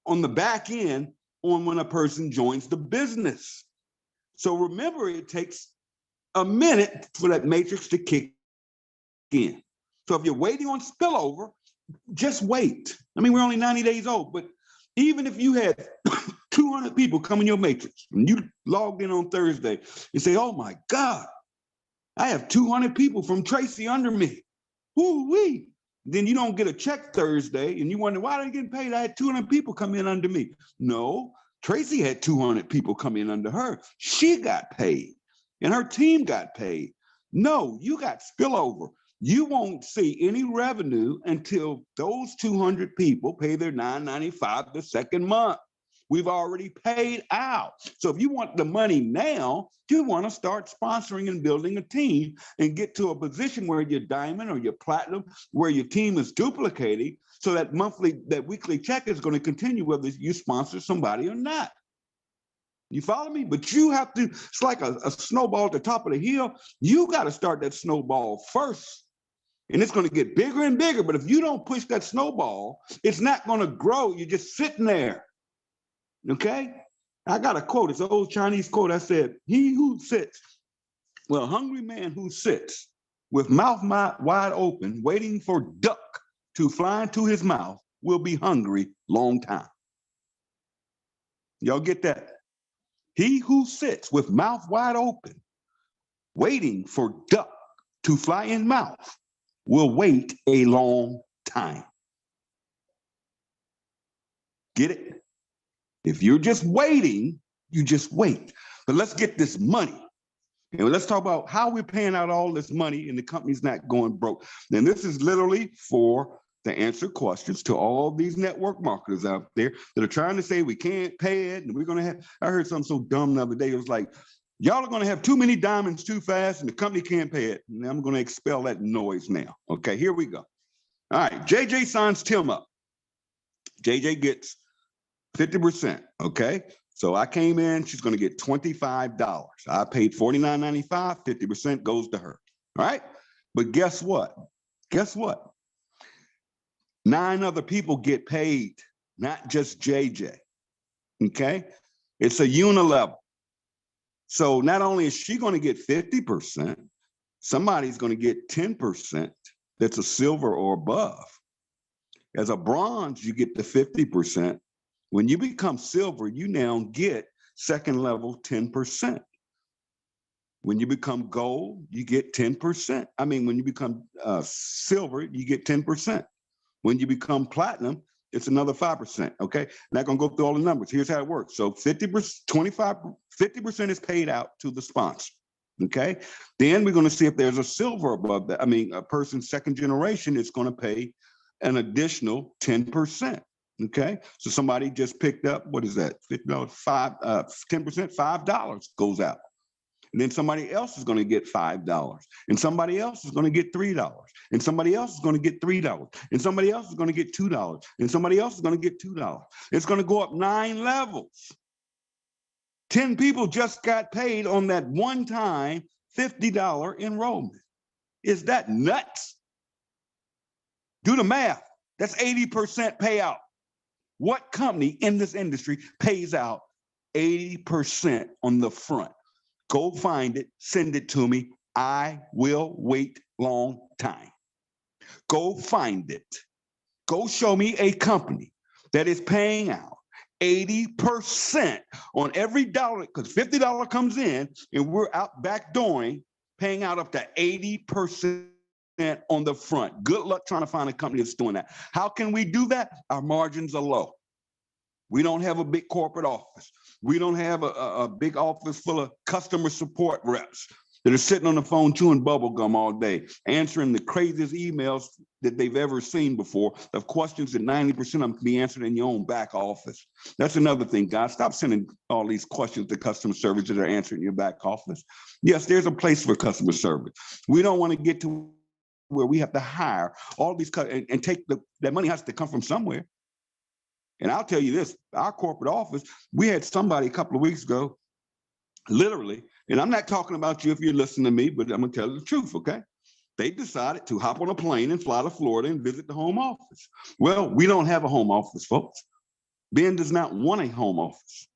on the back end on when a person joins the business. So remember, it takes a minute for that matrix to kick in. So if you're waiting on spillover, just wait. I mean, we're only 90 days old, but even if you had 200 people come in your matrix and you logged in on Thursday and say, oh my God, I have 200 people from Tracy under me. Woo-wee. Then you don't get a check Thursday and you wonder, why are they getting paid? I had 200 people come in under me. No, Tracy had 200 people come in under her. She got paid and her team got paid. No, you got spillover. You won't see any revenue until those 200 people pay their $9.95 the 2nd month. We've already paid out. So if you want the money now, you want to start sponsoring and building a team and get to a position where you're diamond or you're platinum, where your team is duplicating, so that weekly check is going to continue whether you sponsor somebody or not. You follow me? But you have to, it's like a snowball at the top of the hill. You got to start that snowball first. And it's going to get bigger and bigger. But if you don't push that snowball, it's not going to grow. You're just sitting there. Okay? I got a quote. It's an old Chinese quote. I said, he who sits, well, a hungry man who sits with mouth wide open, waiting for duck to fly into his mouth will be hungry long time. Y'all get that? He who sits with mouth wide open, waiting for duck to fly in mouth will wait a long time. Get it? If you're just waiting, you just wait. But let's get this money. And let's talk about how we're paying out all this money and the company's not going broke. And this is literally for to answer questions to all these network marketers out there that are trying to say we can't pay it and we're going to have, I heard something so dumb the other day. It was like, y'all are going to have too many diamonds too fast and the company can't pay it. And I'm going to expel that noise now. Okay, here we go. All right, JJ signs Tim up. JJ gets 50%, okay? So I came in, she's gonna get $25. I paid $49.95, 50% goes to her, all right? But guess what? Guess what? 9 other people get paid, not just JJ, okay? It's a unilevel. So not only is she gonna get 50%, somebody's gonna get 10% that's a silver or above. As a bronze, you get the 50%. When you become silver, you now get 2nd level 10%. When you become gold, you get 10%. I mean, when you become silver, you get 10%. When you become platinum, it's another 5%, okay? Not gonna go through all the numbers. Here's how it works. So 50% is paid out to the sponsor, okay? Then we're gonna see if there's a silver above that. I mean, a person 2nd generation is gonna pay an additional 10%. Okay, so somebody just picked up, what is that? $50, 10%, $5 goes out. And then somebody else is going to get $5. And somebody else is going to get $3. And somebody else is going to get $3. And somebody else is going to get $2. And somebody else is going to get $2. It's going to go up 9 levels. 10 people just got paid on that one-time $50 enrollment. Is that nuts? Do the math. That's 80% payout. What company in this industry pays out 80% on the front? Go find it, send it to me. I will wait long time. Go find it. Go show me a company that is paying out 80% on every dollar, because $50 comes in and we're out backdooring, paying out up to 80% on the front. Good luck trying to find a company that's doing that. How can we do that? Our margins are low. We don't have a big corporate office. We don't have a big office full of customer support reps. that are sitting on the phone chewing bubble gum all day, answering the craziest emails that they've ever seen before, of questions that 90% of them can be answered in your own back office. That's another thing, guys. Stop sending all these questions to customer service that are answered in your back office. Yes, there's a place for customer service. We don't want to get to where we have to hire all these and take that money has to come from somewhere. And I'll tell you this, our corporate office, we had somebody a couple of weeks ago, literally, and I'm not talking about you if you're listening to me, but I'm gonna tell you the truth, okay? They decided to hop on a plane and fly to Florida and visit the home office. Well, we don't have a home office, folks. Ben does not want a home office.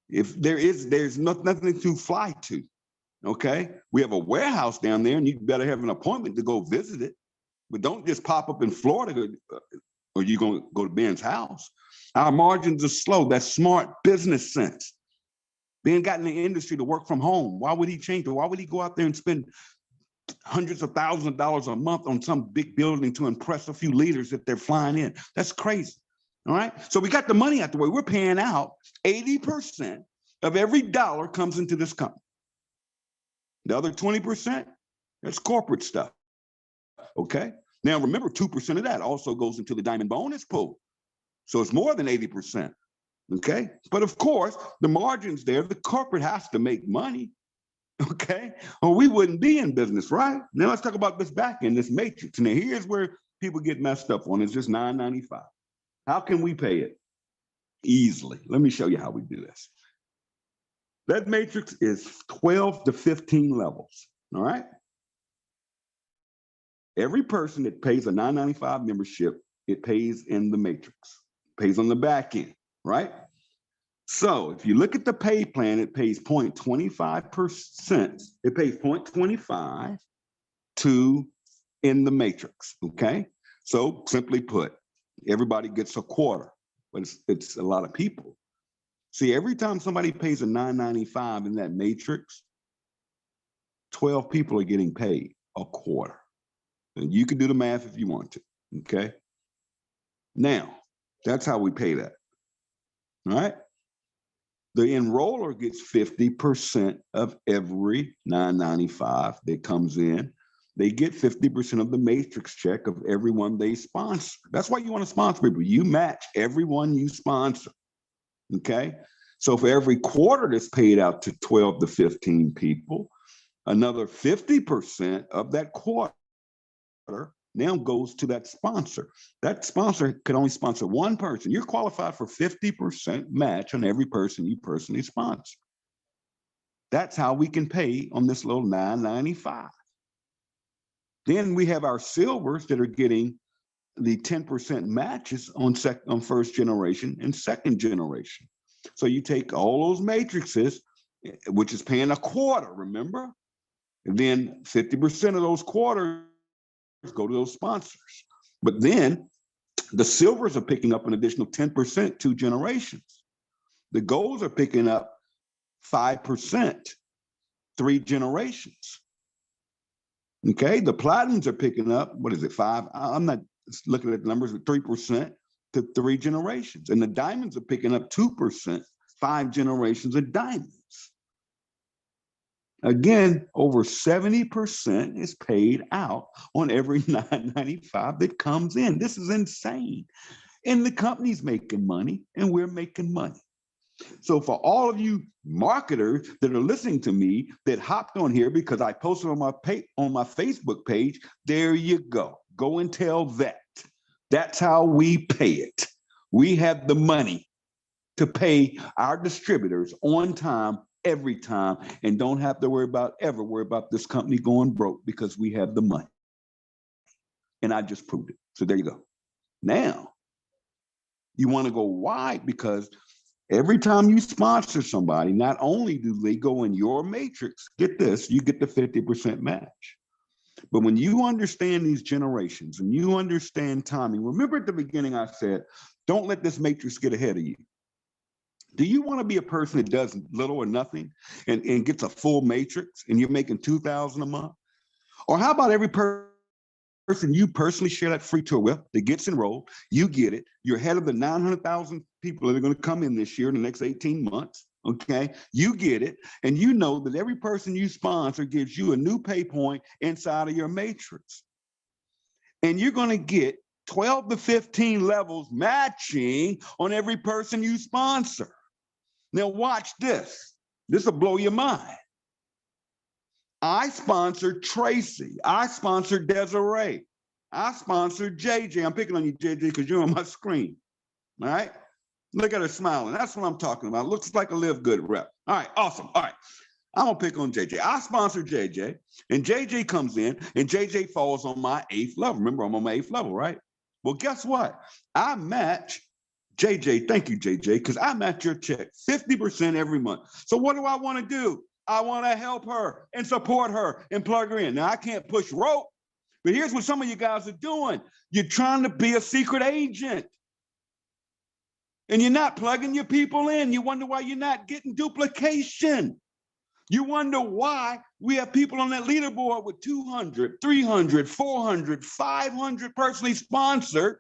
If there's nothing to fly to, okay? We have a warehouse down there and you better have an appointment to go visit it, but don't just pop up in Florida or you're gonna go to Ben's house. Our margins are slow. That's smart business sense. Ben got in the industry to work from home. Why would he change it? Why would he go out there and spend hundreds of thousands of dollars a month on some big building to impress a few leaders that they're flying in? That's crazy. All right. So we got the money out the way. We're paying out 80% of every dollar comes into this company. The other 20%, that's corporate stuff. Okay. Now remember, 2% of that also goes into the diamond bonus pool. So it's more than 80%. Okay. But of course, the margins there, the corporate has to make money. Okay. Or we wouldn't be in business, right? Now let's talk about this back end, this matrix. Now here's where people get messed up on. It's just $9.95. How can we pay it? Easily. Let me show you how we do this. That matrix is 12 to 15 levels. All right. Every person that pays a $9.95 membership, it pays in the matrix, pays on the back end, right? So if you look at the pay plan, it pays 0.25%. It pays 0.25 to in the matrix, okay? So simply put, everybody gets a quarter, but it's a lot of people. See, every time somebody pays a $9.95 in that matrix, 12 people are getting paid a quarter. And you can do the math if you want to, okay? Now, that's how we pay that, all right? The enroller gets 50% of every $9.95 that comes in. They get 50% of the matrix check of everyone they sponsor. That's why you want to sponsor people. You match everyone you sponsor, okay? So for every quarter that's paid out to 12 to 15 people, another 50% of that quarter now goes to that sponsor. That sponsor can only sponsor one person. You're qualified for 50% match on every person you personally sponsor. That's how we can pay on this little $9.95. Then we have our silvers that are getting the 10% matches on first generation and second generation. So you take all those matrices, which is paying a quarter, remember? And then 50% of those quarters go to those sponsors. But then the silvers are picking up an additional 10%, 2 generations. The golds are picking up 5%, 3 generations. Okay, the platinums are picking up, what is it, 5? I'm not looking at the numbers, but 3% to 3 generations. And the diamonds are picking up 2%, 5 generations of diamonds. Again, over 70% is paid out on every $9.95 that comes in. This is insane. And the company's making money and we're making money. So for all of you marketers that are listening to me that hopped on here because I posted on my Facebook page, there you go. Go and tell that. That's how we pay it. We have the money to pay our distributors on time, every time, and don't have to ever worry about this company going broke because we have the money. And I just proved it. So there you go. Now, you want to go wide because every time you sponsor somebody, not only do they go in your matrix, get this, you get the 50% match. But when you understand these generations and you understand timing, remember at the beginning I said, don't let this matrix get ahead of you. Do you want to be a person that does little or nothing and gets a full matrix and you're making $2,000 a month? Or how about every person you personally share that free tour with that gets enrolled, you get it, you're ahead of the 900,000 people that are going to come in this year in the next 18 months, Okay, you get it, and you know that every person you sponsor gives you a new pay point inside of your matrix. And you're going to get 12 to 15 levels matching on every person you sponsor. Now watch this. This will blow your mind. I sponsored Tracy. I sponsored Desiree. I sponsored JJ. I'm picking on you, JJ, because you're on my screen. All right? Look at her smiling. That's what I'm talking about. Looks like a LiveGood rep. All right, awesome. All right. I'm going to pick on JJ. I sponsored JJ, and JJ comes in, and JJ falls on my 8th level. Remember, I'm on my 8th level, right? Well, guess what? I match JJ. Thank you, JJ, because I match your check 50% every month. So what do I want to do? I want to help her and support her and plug her in. Now, I can't push rope, but here's what some of you guys are doing. You're trying to be a secret agent, and you're not plugging your people in. You wonder why you're not getting duplication. You wonder why we have people on that leaderboard with 200, 300, 400, 500 personally sponsored,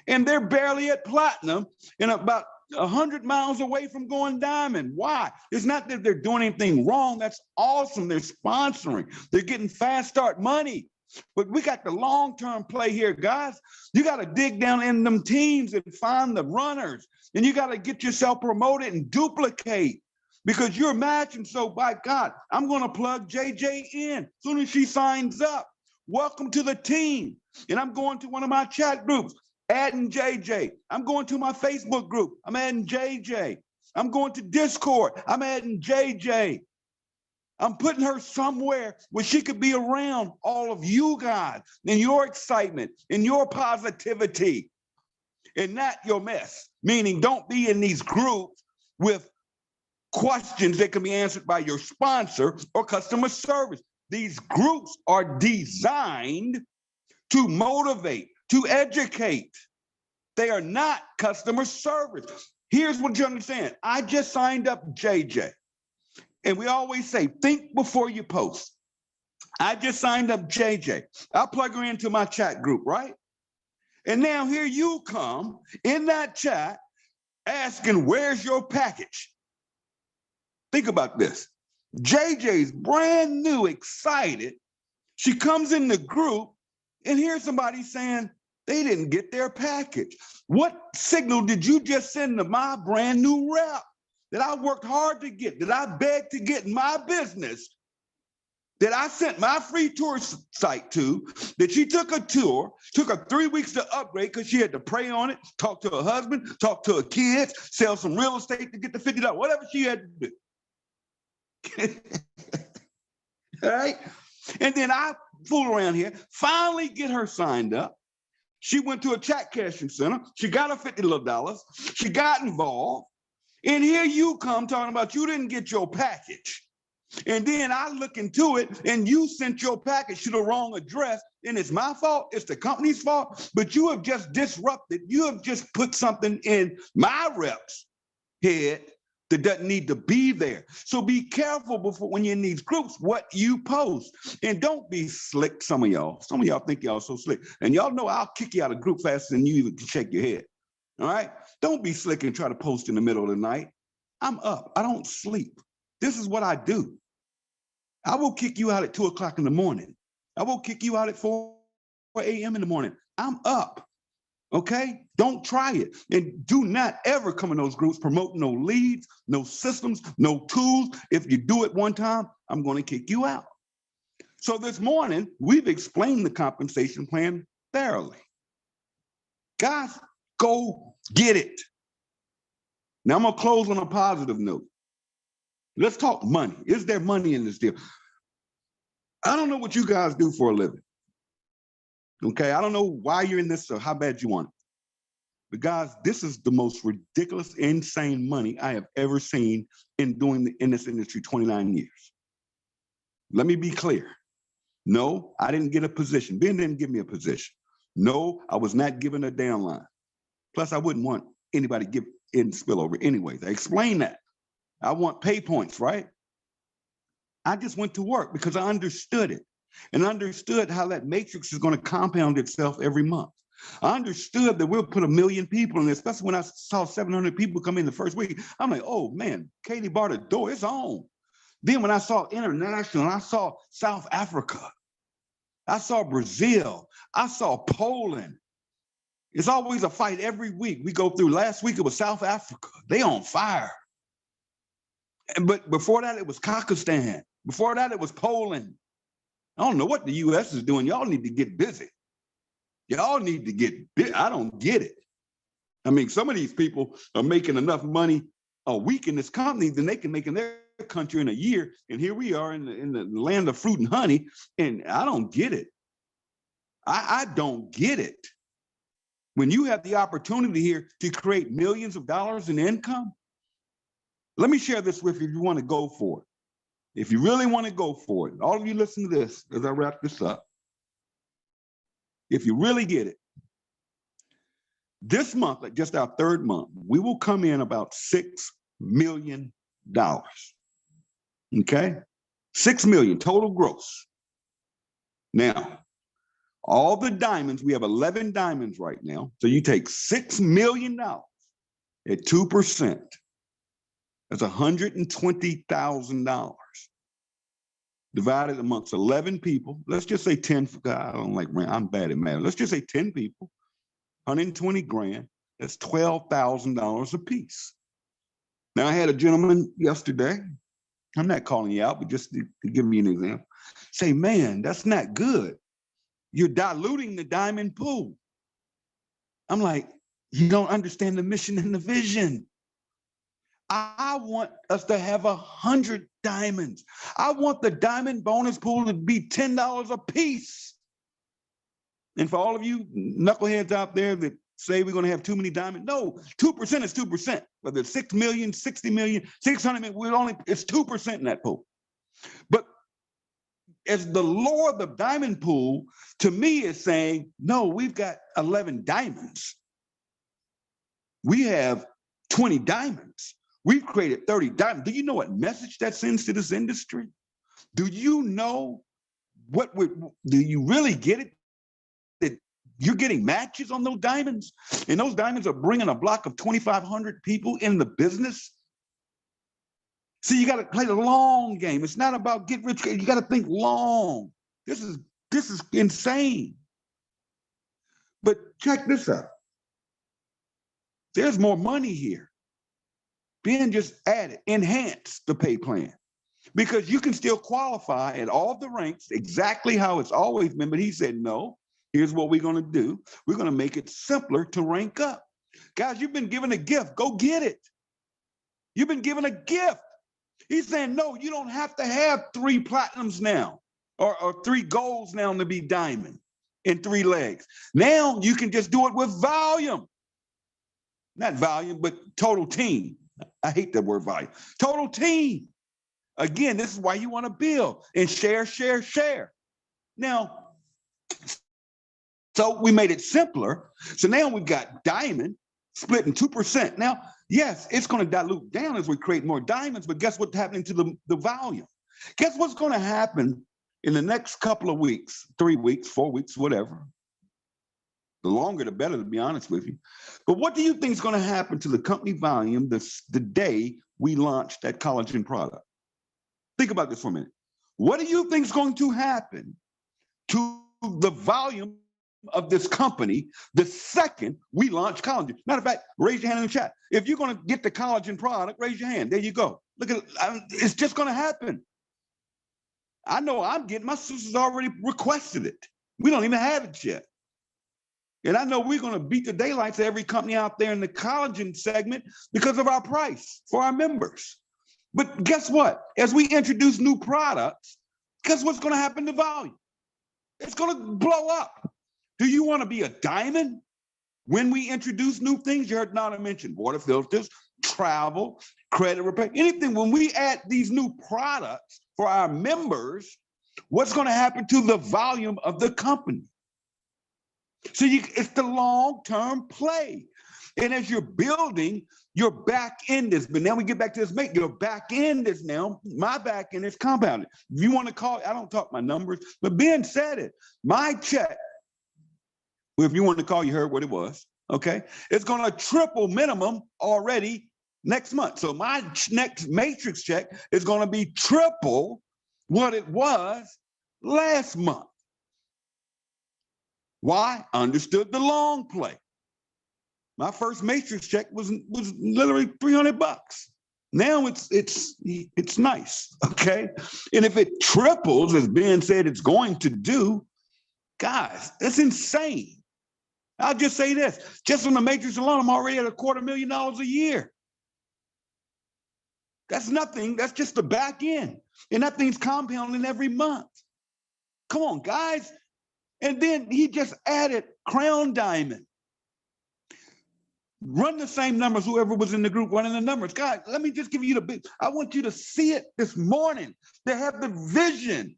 and they're barely at platinum and about 100 miles away from going diamond. Why? It's not that they're doing anything wrong. That's awesome. They're sponsoring. They're getting fast start money. But we got the long-term play here, guys. You got to dig down in them teams and find the runners, and you got to get yourself promoted and duplicate. Because you're matching. So by God, I'm going to plug JJ in as soon as she signs up. Welcome to the team. And I'm going to one of my chat groups, adding JJ. I'm going to my Facebook group. I'm adding JJ. I'm going to Discord. I'm adding JJ. I'm putting her somewhere where she could be around all of you guys and your excitement and your positivity and not your mess. Meaning don't be in these groups with questions that can be answered by your sponsor or customer service. These groups are designed to motivate, to educate. They are not customer service. Here's what you understand. I just signed up JJ. And we always say, think before you post. I just signed up JJ. I'll plug her into my chat group, right? And now here you come in that chat asking, where's your package? Think about this. JJ's brand new, excited. She comes in the group and here's somebody saying they didn't get their package. What signal did you just send to my brand new rep that I worked hard to get, that I begged to get in my business, that I sent my free tour site to, that she took a tour, took her 3 weeks to upgrade because she had to pray on it, talk to her husband, talk to her kids, sell some real estate to get the $50, whatever she had to do. All right. And then I fool around here, finally get her signed up. She went to a chat cashing center. She got her $50. She got involved. And here you come talking about you didn't get your package. And then I look into it and you sent your package to the wrong address. And it's my fault. It's the company's fault. But you have just disrupted. You have just put something in my rep's head that doesn't need to be there. So be careful before when you're in these groups, what you post. And don't be slick, some of y'all. Some of y'all think y'all so slick. And y'all know I'll kick you out of group faster than you even can shake your head. All right? Don't be slick and try to post in the middle of the night. I'm up. I don't sleep. This is what I do. I will kick you out at 2 o'clock in the morning. I will kick you out at 4 a.m. in the morning. I'm up. Okay? Don't try it. And do not ever come in those groups promoting no leads, no systems, no tools. If you do it one time, I'm going to kick you out. So this morning, we've explained the compensation plan thoroughly. Guys, go get it. Now I'm going to close on a positive note. Let's talk money. Is there money in this deal? I don't know what you guys do for a living. Okay, I don't know why you're in this or how bad you want it. But guys, this is the most ridiculous, insane money I have ever seen in this industry 29 years. Let me be clear. No, I didn't get a position. Ben didn't give me a position. No, I was not given a downline. Plus, I wouldn't want anybody to give in spillover anyways. I explained that. I want pay points, right? I just went to work because I understood it and understood how that matrix is going to compound itself every month. I understood that we'll put 1 million people in, especially when I saw 700 people come in the first week. I'm like, oh man, Katie bar the door, it's on. Then when I saw international, I saw South Africa, I saw Brazil, I saw Poland. It's always a fight every week we go through. Last week it was South Africa. They on fire. But before that, it was Kazakhstan. Before that, it was Poland. I don't know what the U.S. is doing. Y'all need to get busy. Y'all need to get busy. I don't get it. I mean, some of these people are making enough money a week in this company than they can make in their country in a year. And here we are in the land of fruit and honey, and I don't get it. I don't get it. When you have the opportunity here to create millions of dollars in income, let me share this with you if you want to go for it. If you really want to go for it, all of you listen to this as I wrap this up. If you really get it, this month, like just our third month, we will come in about $6 million. Okay? 6 million total gross. Now, all the diamonds, we have 11 diamonds right now. So you take $6 million at 2%. That's $120,000 divided amongst 11 people. Let's just say 10. I don't like, I'm bad at math. Let's just say 10 people, 120 grand. That's $12,000 a piece. Now, I had a gentleman yesterday, I'm not calling you out, but just to give me an example, say, man, that's not good. You're diluting the diamond pool. I'm like, you don't understand the mission and the vision. I want us to have 100 diamonds. I want the diamond bonus pool to be $10 a piece. And for all of you knuckleheads out there that say we're going to have too many diamonds, no, 2% is 2%. Whether it's 6 million, 60 million, 600 million, it's 2% in that pool. But as the Lord of the diamond pool, to me is saying, no, we've got 11 diamonds. We have 20 diamonds. We've created 30 diamonds. Do you know what message that sends to this industry? Do you know do you really get it? That you're getting matches on those diamonds? And those diamonds are bringing a block of 2,500 people in the business? See, you got to play the long game. It's not about get rich. You got to think long. This is insane. But check this out. There's more money here. Ben just added, enhance the pay plan, because you can still qualify at all the ranks exactly how it's always been. But he said, no, here's what we're going to do. We're going to make it simpler to rank up. Guys, you've been given a gift. Go get it. You've been given a gift. He's saying, no, you don't have to have 3 platinums now or 3 golds now to be diamond in 3 legs. Now you can just do it with volume. Not volume, but total team. I hate that word volume. Total team. Again, this is why you want to build and share, share, share. Now, so we made it simpler. So now we've got diamond split in 2%. Now, yes, it's going to dilute down as we create more diamonds, but guess what's happening to the volume? Guess what's going to happen in the next couple of weeks, 3 weeks, 4 weeks, whatever. The longer, the better, to be honest with you. But what do you think is going to happen to the company volume the day we launch that collagen product? Think about this for a minute. What do you think is going to happen to the volume of this company the second we launch collagen? Matter of fact, raise your hand in the chat. If you're going to get the collagen product, raise your hand. There you go. Look at it. It's just going to happen. I know I'm getting, my sister's already requested it. We don't even have it yet. And I know we're going to beat the daylights of every company out there in the collagen segment because of our price for our members. But guess what? As we introduce new products, guess what's going to happen to volume? It's going to blow up. Do you want to be a diamond when we introduce new things? You heard Nana mention water filters, travel, credit repair, anything. When we add these new products for our members, what's going to happen to the volume of the company? So it's the long-term play. And as you're building, your back end is, but now we get back to this, mate, your back end is now, my back end is compounded. If you want to call it, I don't talk my numbers, but Ben said it. My check Well, if you want to call, you heard what it was. Okay. It's going to triple minimum already next month. So my next matrix check is going to be triple what it was last month. Why? Understood the long play. My first matrix check was literally $300. Now it's nice, okay? And if it triples, as Ben said it's going to do, guys, that's insane. I'll just say this, just on the matrix alone, I'm already at $250,000 a year. That's nothing, that's just the back end. And that thing's compounding every month. Come on, guys. And then he just added Crown Diamond. Run the same numbers, whoever was in the group running the numbers. God, let me just give you the big, I want you to see it this morning. They have the vision.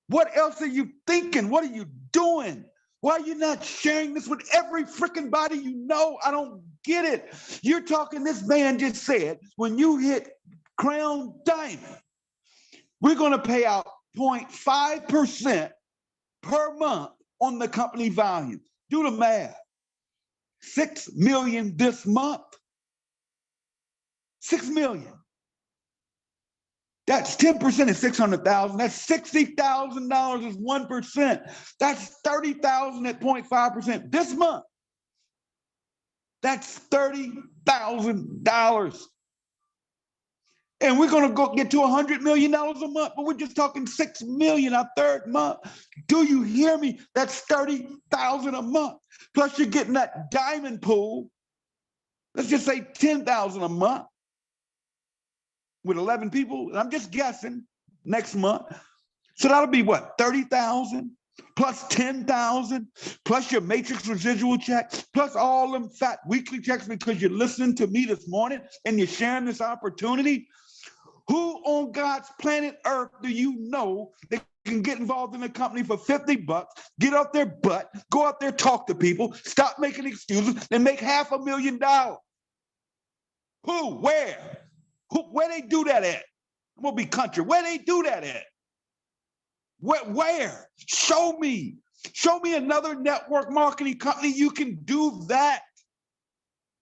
What else are you thinking? What are you doing? Why are you not sharing this with every freaking body you know? I don't get it. You're talking, this man just said, when you hit Crown Diamond, we're going to pay out 0.5% per month on the company value. Do the math. 6 million this month. 6 million. That's 10% is 600,000. That's $60,000 is 1%. That's 30,000 at 0.5% this month. That's $30,000. And we're going to go get to $100 million a month, but we're just talking 6 million our third month. Do you hear me? That's 30,000 a month. Plus you're getting that diamond pool. Let's just say 10,000 a month with 11 people. And I'm just guessing next month. So that'll be what? 30,000 plus 10,000 plus your matrix residual check plus all them fat weekly checks because you're listening to me this morning and you're sharing this opportunity. Who on God's planet Earth do you know that can get involved in a company for $50, get off their butt, go out there, talk to people, stop making excuses, and make $500,000? Who? Where? Where they do that at? I'm gonna be country. Where they do that at? Where? Show me. Show me another network marketing company you can do that.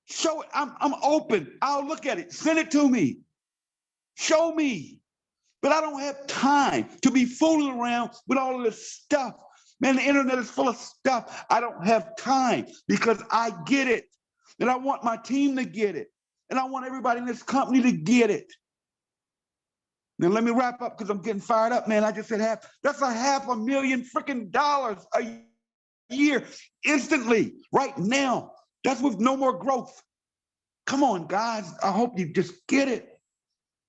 Show it. I'm open. I'll look at it. Send it to me. Show me. But I don't have time to be fooling around with all of this stuff. Man, the internet is full of stuff. I don't have time because I get it. And I want my team to get it. And I want everybody in this company to get it. Now let me wrap up because I'm getting fired up, man. I just said that's $500,000 freaking dollars a year instantly, right now. That's with no more growth. Come on, guys. I hope you just get it.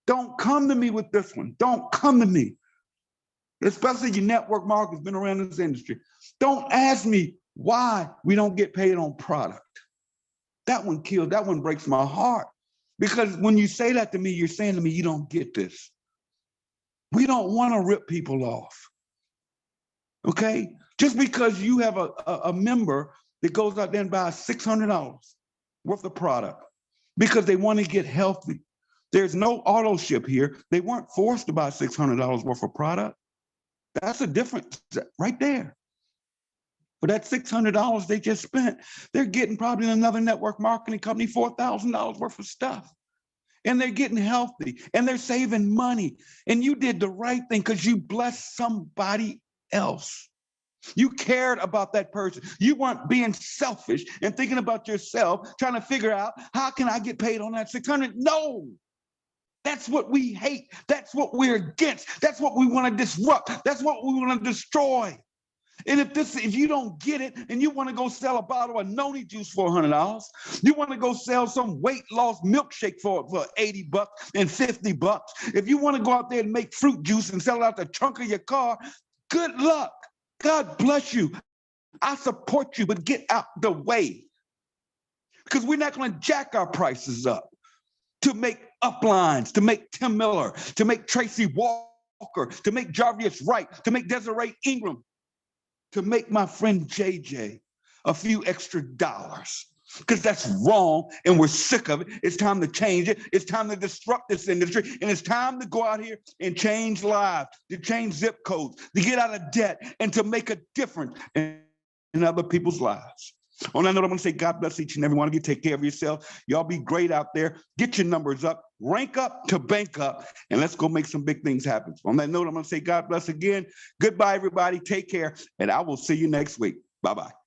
Don't come to me with this one. Don't come to me. Especially your network marketer's been around this industry. Don't ask me why we don't get paid on product. That one kills, that one breaks my heart. Because when you say that to me, you're saying to me, you don't get this. We don't want to rip people off. Okay? Just because you have a member that goes out there and buys $600 worth of product because they want to get healthy. There's no auto ship here. They weren't forced to buy $600 worth of product. That's a difference right there. For that $600 they just spent, they're getting probably in another network marketing company $4,000 worth of stuff. And they're getting healthy and they're saving money. And you did the right thing because you blessed somebody else. You cared about that person. You weren't being selfish and thinking about yourself, trying to figure out how can I get paid on that 600? No. That's what we hate. That's what we're against. That's what we want to disrupt. That's what we want to destroy. And if you don't get it and you want to go sell a bottle of noni juice for $100, you want to go sell some weight loss milkshake for $80 and $50. If you want to go out there and make fruit juice and sell it out the trunk of your car, good luck. God bless you. I support you, but get out the way. Because we're not going to jack our prices up to make uplines, to make Tim Miller, to make Tracy Walker, to make Jarvis Wright, to make Desiree Ingram, to make my friend JJ a few extra dollars. Because that's wrong and we're sick of it. It's time to change it. It's time to disrupt this industry. And it's time to go out here and change lives, to change zip codes, to get out of debt and to make a difference. And in other people's lives. On that note, I'm going to say God bless each and every one of you. Take care of yourself. Y'all be great out there. Get your numbers up, rank up to bank up, and let's go make some big things happen. On that note, I'm going to say God bless again. Goodbye, everybody. Take care, and I will see you next week. Bye-bye.